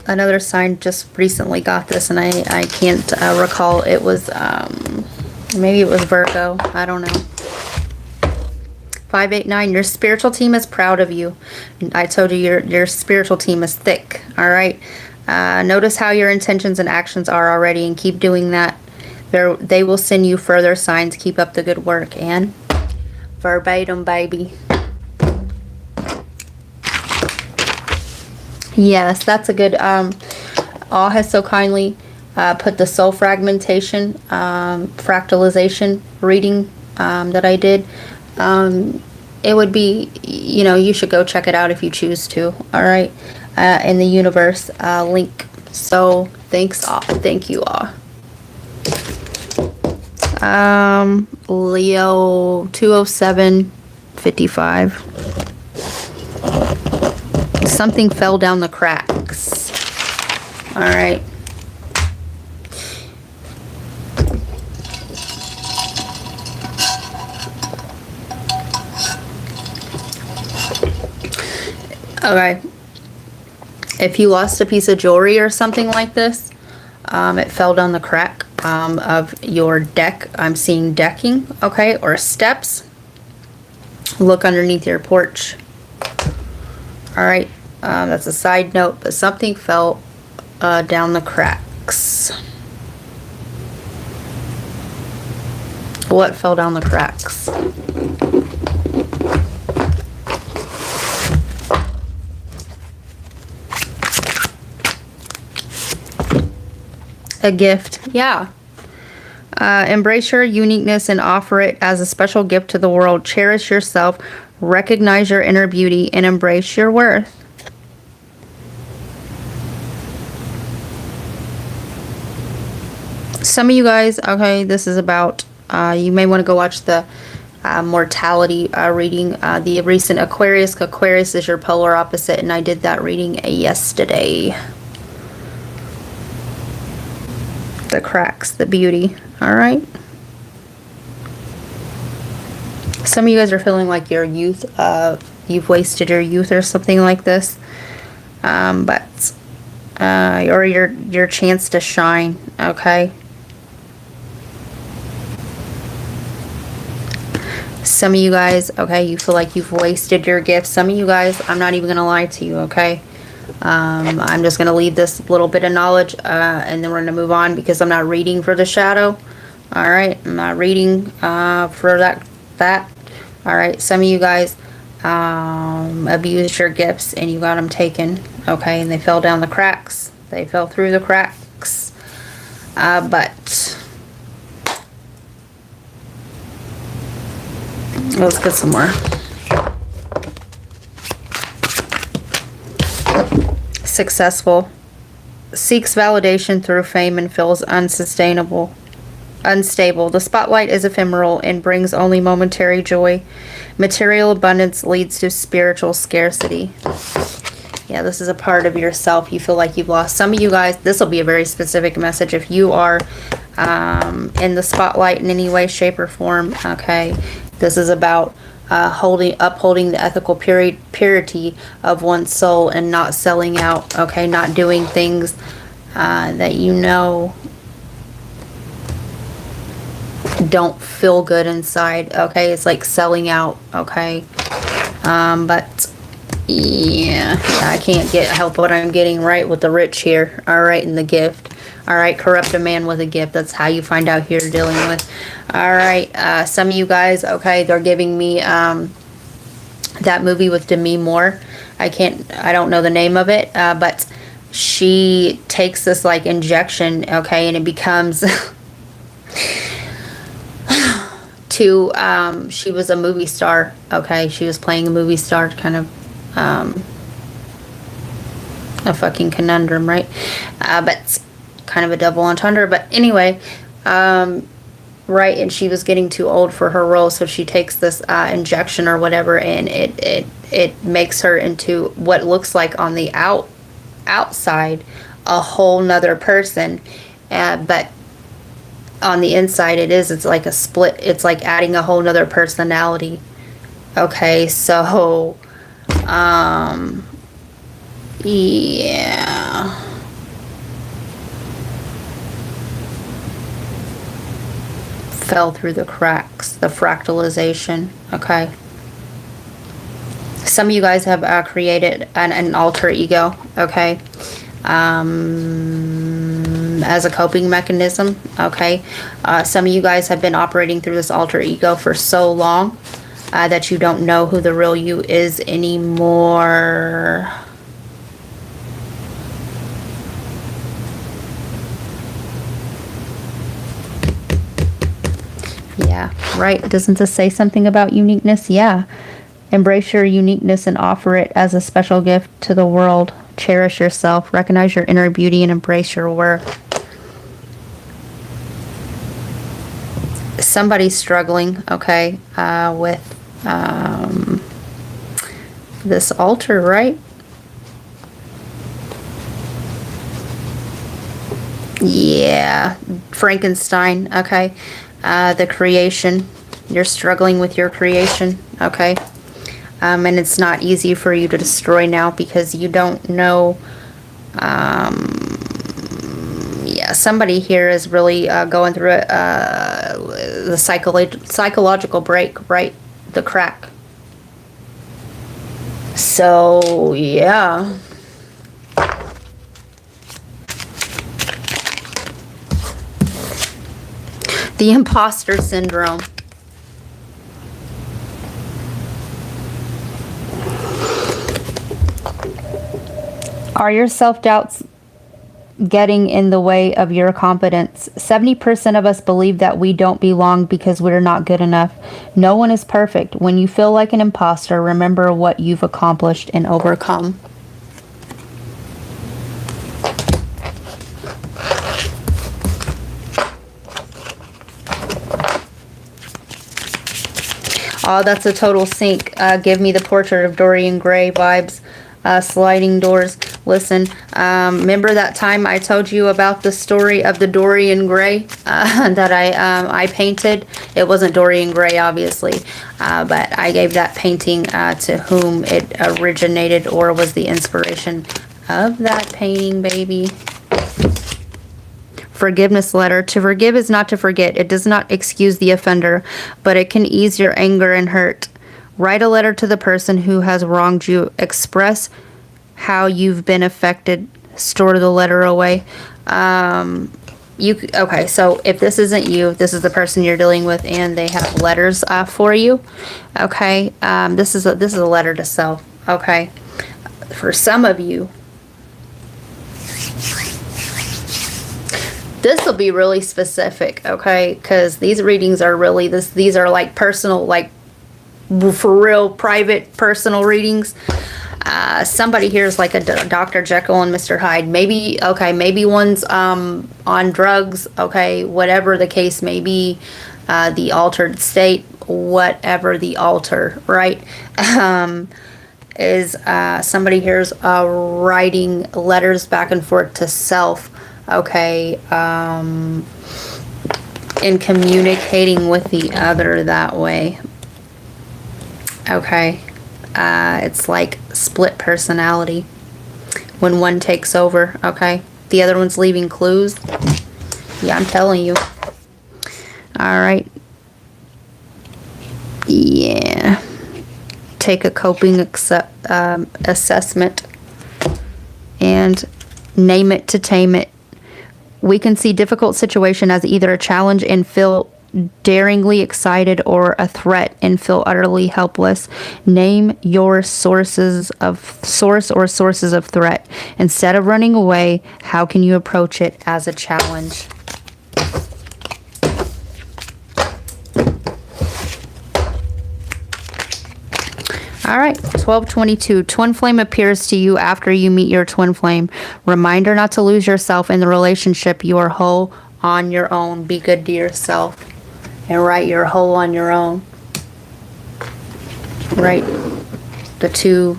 Another sign just recently got this, and I can't recall. It was, maybe it was Virgo. I don't know. 589, your spiritual team is proud of you. I told you your spiritual team is thick, all right? Notice how your intentions and actions are already, and keep doing that. They will send you further signs. Keep up the good work. And verbatim, baby. Yes, that's a good, All has so kindly put the soul fragmentation, fractalization reading that I did. It would be, you should go check it out if you choose to, all right, in the universe link. So thanks all. Thank you all. Leo 20755. Something fell down the cracks. All right. Okay. If you lost a piece of jewelry or something like this, it fell down the crack of your deck. I'm seeing decking, okay, or steps. Look underneath your porch. All right. That's a side note, but something fell down the cracks. What fell down the cracks? A gift. Yeah. Embrace your uniqueness and offer it as a special gift to the world. Cherish yourself. Recognize your inner beauty and embrace your worth. Some of you guys, okay, this is about, you may want to go watch the mortality reading, the recent Aquarius. Aquarius is your polar opposite, and I did that reading yesterday. The cracks, the beauty, all right? Some of you guys are feeling like your youth, you've wasted your youth or something like this, or your chance to shine, okay? Some of you guys, okay, you feel like you've wasted your gift. Some of you guys, I'm not even going to lie to you, okay? I'm just going to leave this little bit of knowledge, and then we're going to move on because I'm not reading for the shadow. All right, I'm not reading for that. All right, some of you guys abused your gifts and you got them taken, okay? And they fell down the cracks. They fell through the cracks. But let's get some more. Successful. Seeks validation through fame and feels unstable. The spotlight is ephemeral and brings only momentary joy. Material abundance leads to spiritual scarcity. Yeah, this is a part of yourself you feel like you've lost. Some of you guys, this will be a very specific message if you are in the spotlight in any way, shape, or form. Okay, this is about upholding the ethical purity of one's soul and not selling out. Okay, not doing things that you know don't feel good inside. Okay, it's like selling out. Okay, but yeah, I can't help what I'm getting right with the rich here. All right, and the gift. All right, corrupt a man with a gift. That's how you find out who you're dealing with. All right, some of you guys, okay, they're giving me that movie with Demi Moore. I don't know the name of it, but she takes this like injection, okay, and it becomes she was a movie star, okay, she was playing a movie star, kind of a fucking conundrum, right? But kind of a double entendre, but anyway, right, and she was getting too old for her role, so she takes this injection or whatever, and it makes her into what looks like on the outside a whole nother person, but on the inside it's like a split. It's like adding a whole nother personality. Okay, so yeah, fell through the cracks, the fractalization. Okay, some of you guys have created an alter ego, okay, as a coping mechanism. Okay, some of you guys have been operating through this alter ego for so long that you don't know who the real you is anymore. Yeah, right. Doesn't this say something about uniqueness? Yeah. Embrace your uniqueness and offer it as a special gift to the world. Cherish yourself. Recognize your inner beauty and embrace your worth. Somebody's struggling, okay, with this altar, right? Yeah, Frankenstein, okay. The creation. You're struggling with your creation, okay. And it's not easy for you to destroy now because you don't know. Yeah, somebody here is really going through the psychological break, right? The crack. So, yeah. The imposter syndrome. Are your self-doubts getting in the way of your competence? 70% of us believe that we don't belong because we're not good enough. No one is perfect. When you feel like an imposter, remember what you've accomplished and overcome. Oh, that's a total sync. Give me the portrait of Dorian Gray vibes. Sliding doors. Listen, remember that time I told you about the story of the Dorian Gray that I painted? It wasn't Dorian Gray, obviously, but I gave that painting to whom it originated or was the inspiration of that painting, baby. forgiveness letter. To forgive is not to forget. It does not excuse the offender, but it can ease your anger and hurt. Write a letter to the person who has wronged you. Express how you've been affected. Store the letter away. Okay, so if this isn't you, this is the person you're dealing with, and they have letters for you. Okay, this is a letter to self. Okay, for some of you, this will be really specific. Okay, because these readings are really these are like personal, like for real private personal readings. Somebody here is like a Dr. Jekyll and Mr. Hyde. Maybe, okay, maybe one's on drugs, okay, whatever the case may be, the altered state, whatever the alter, right? Is somebody here's writing letters back and forth to self, okay, and communicating with the other that way. Okay. It's like split personality when one takes over, okay? The other one's leaving clues. Yeah, I'm telling you. All right. Yeah. Take a coping assessment and name it to tame it. We can see difficult situation as either a challenge and feel daringly excited, or a threat and feel utterly helpless. Name your sources of threat. Instead of running away, how can you approach it as a challenge? All right, 1222. Twin flame appears to you after you meet your twin flame. Reminder not to lose yourself in the relationship. You are whole on your own. Be good to yourself. And write you're whole on your own. Write the 2.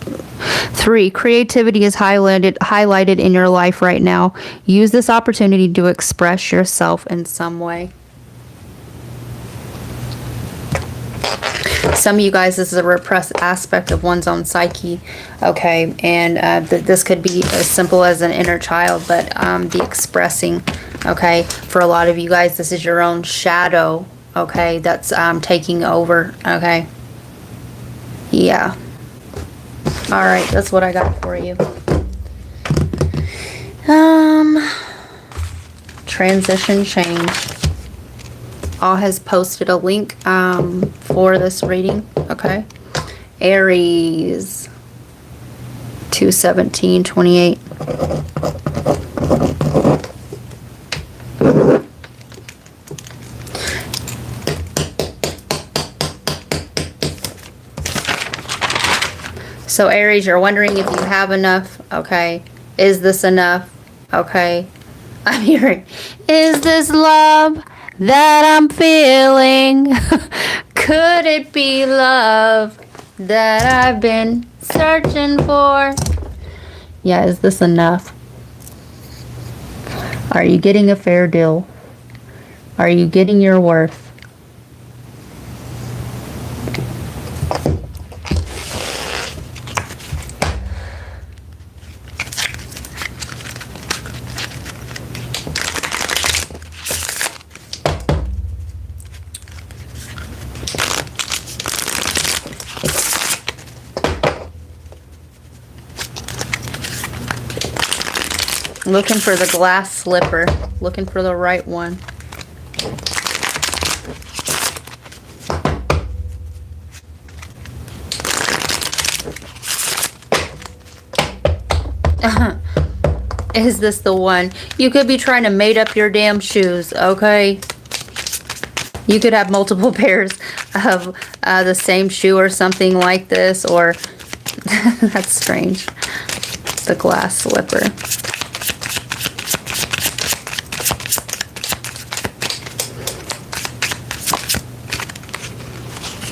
3. Creativity is highlighted in your life right now. Use this opportunity to express yourself in some way. Some of you guys, this is a repressed aspect of one's own psyche, okay, and this could be as simple as an inner child, but the expressing, okay, for a lot of you guys, this is your own shadow, okay, that's taking over, okay, yeah, all right, that's what I got for you. Transition change. All has posted a link for this reading, okay? Aries 2/17/28. So Aries, you're wondering if you have enough, okay? Is this enough? Okay. I'm hearing, is this love that I'm feeling? Could it be love that I've been searching for? Yeah, is this enough? Are you getting a fair deal? Are you getting your worth? Looking for the glass slipper. Looking for the right one. Is this the one? You could be trying to mate up your damn shoes, okay? You could have multiple pairs of the same shoe or something like this, or that's strange. The glass slipper.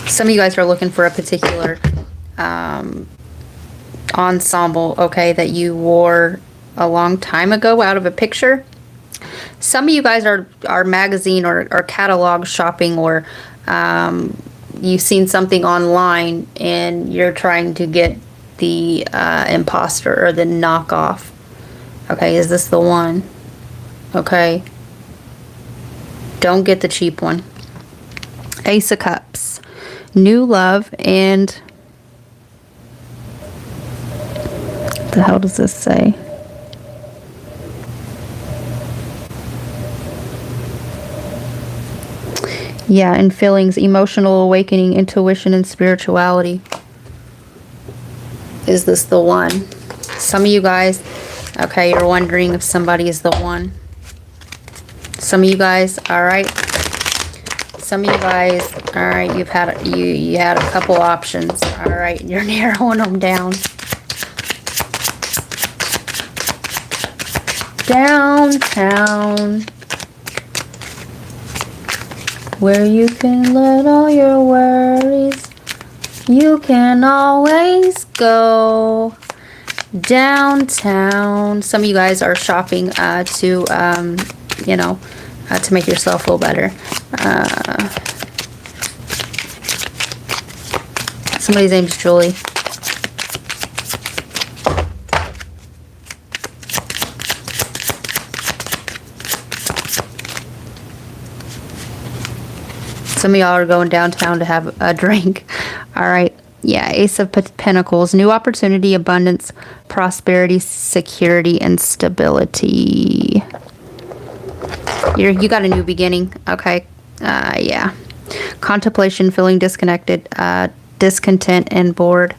Some of you guys are looking for a particular ensemble, okay, that you wore a long time ago out of a picture. Some of you guys are magazine or catalog shopping, or you've seen something online and you're trying to get the imposter or the knockoff. Okay, is this the one? okay? Don't get the cheap one. Ace of Cups. New love and... what the hell does this say? Yeah, and feelings, emotional awakening, intuition, and spirituality. Is this the one? Some of you guys, okay, you're wondering if somebody is the one. Some of you guys, all right. Some of you guys, all right, you had a couple options, all right, and you're narrowing them down. Downtown, where you can let all your worries, you can always go downtown. Some of you guys are shopping to, you know, to make yourself feel better. Somebody's name's Julie. Some of y'all are going downtown to have a drink. All right. Yeah, Ace of Pentacles. New opportunity, abundance, prosperity, security, and stability. You got a new beginning. Okay. Yeah. Contemplation, feeling disconnected, discontent, and bored.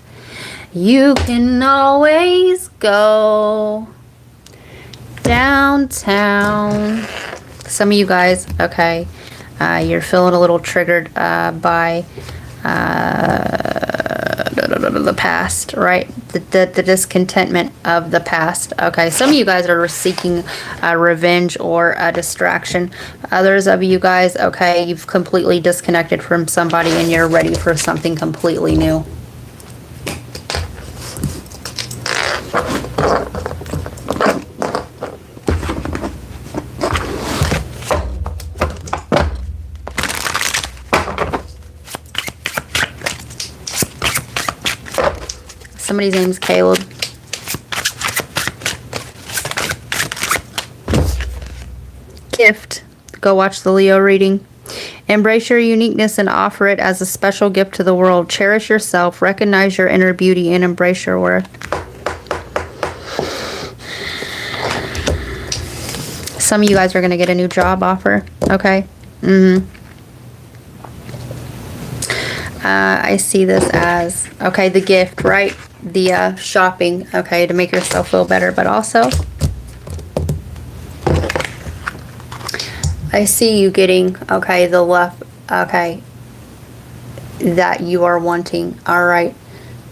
You can always go downtown. Some of you guys, okay, you're feeling a little triggered by the past, right? The discontentment of the past. Okay, some of you guys are seeking revenge or a distraction. Others of you guys, okay, you've completely disconnected from somebody and you're ready for something completely new. Somebody's name's Caleb. Gift. Go watch the Leo reading. Embrace your uniqueness and offer it as a special gift to the world. Cherish yourself, recognize your inner beauty, and embrace your worth. Some of you guys are going to get a new job offer. Okay? I see this as, okay, the gift, right? The shopping, okay, to make yourself feel better. But also, I see you getting, okay, the love, okay, that you are wanting, all right?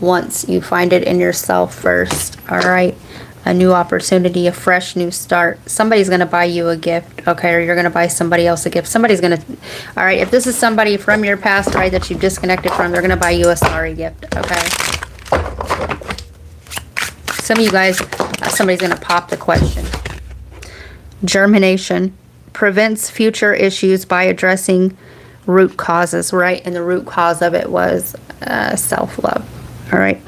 Once you find it in yourself first, all right? A new opportunity, a fresh new start. Somebody's going to buy you a gift, okay? Or you're going to buy somebody else a gift. Somebody's going to, all right, if this is somebody from your past, right, that you've disconnected from, they're going to buy you a sorry gift, okay? Some of you guys, somebody's going to pop the question. Germination prevents future issues by addressing root causes, right? And the root cause of it was self-love, all right?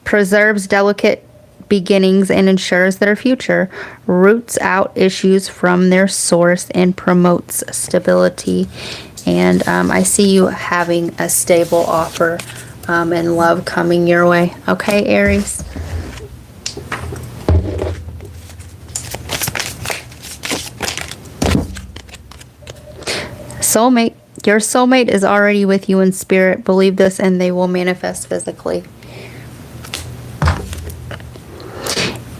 Preserves delicate beginnings and ensures their future, roots out issues from their source, and promotes stability. And I see you having a stable offer and love coming your way. Okay, Aries? Soulmate. Your soulmate is already with you in spirit. Believe this and they will manifest physically.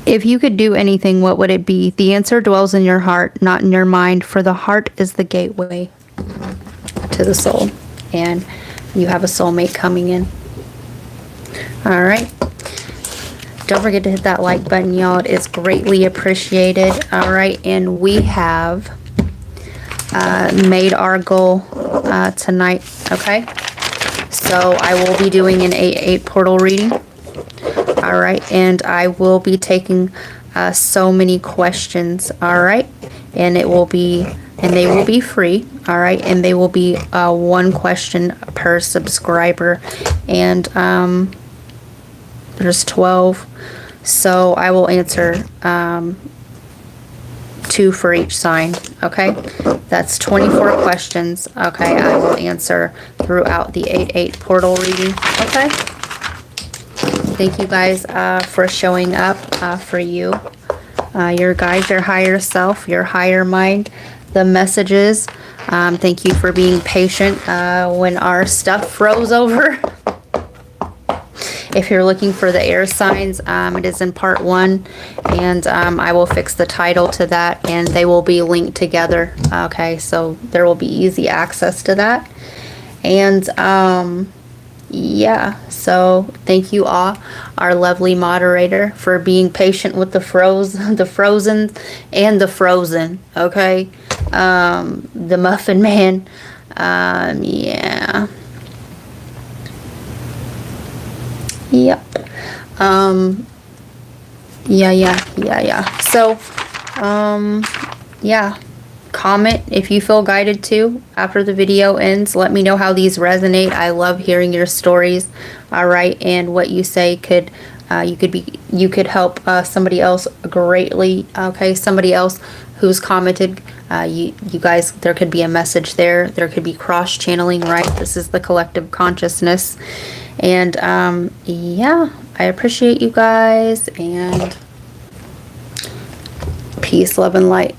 If you could do anything, what would it be? The answer dwells in your heart, not in your mind, for the heart is the gateway to the soul. And you have a soulmate coming in. All right. Don't forget to hit that like button, y'all. It is greatly appreciated. All right. And we have made our goal tonight. Okay. So I will be doing an 8/8 portal reading. All right, and I will be taking so many questions. All right, and they will be free. All right, and they will be one question per subscriber, and there's 12, so I will answer 2 for each sign, okay? That's 24 questions, okay? I will answer throughout the 8/8 portal reading, okay? Thank you guys for showing up for you, your guides, your higher self, your higher mind, the messages. Thank you for being patient when our stuff froze over. If you're looking for the air signs, it is in part 1, and I will fix the title to that, and they will be linked together. Okay, so there will be easy access to that. And yeah, so thank you all, our lovely moderator, for being patient with the frozen and the frozen. Okay, the Muffin Man. Yeah. Yep. Yeah. So, yeah. Comment if you feel guided to after the video ends. Let me know how these resonate. I love hearing your stories. All right, and what you say could you could help somebody else greatly. Okay, somebody else who's commented. You guys, there could be a message there. There could be cross channeling. Right, this is the collective consciousness. And yeah, I appreciate you guys, and peace, love, and light.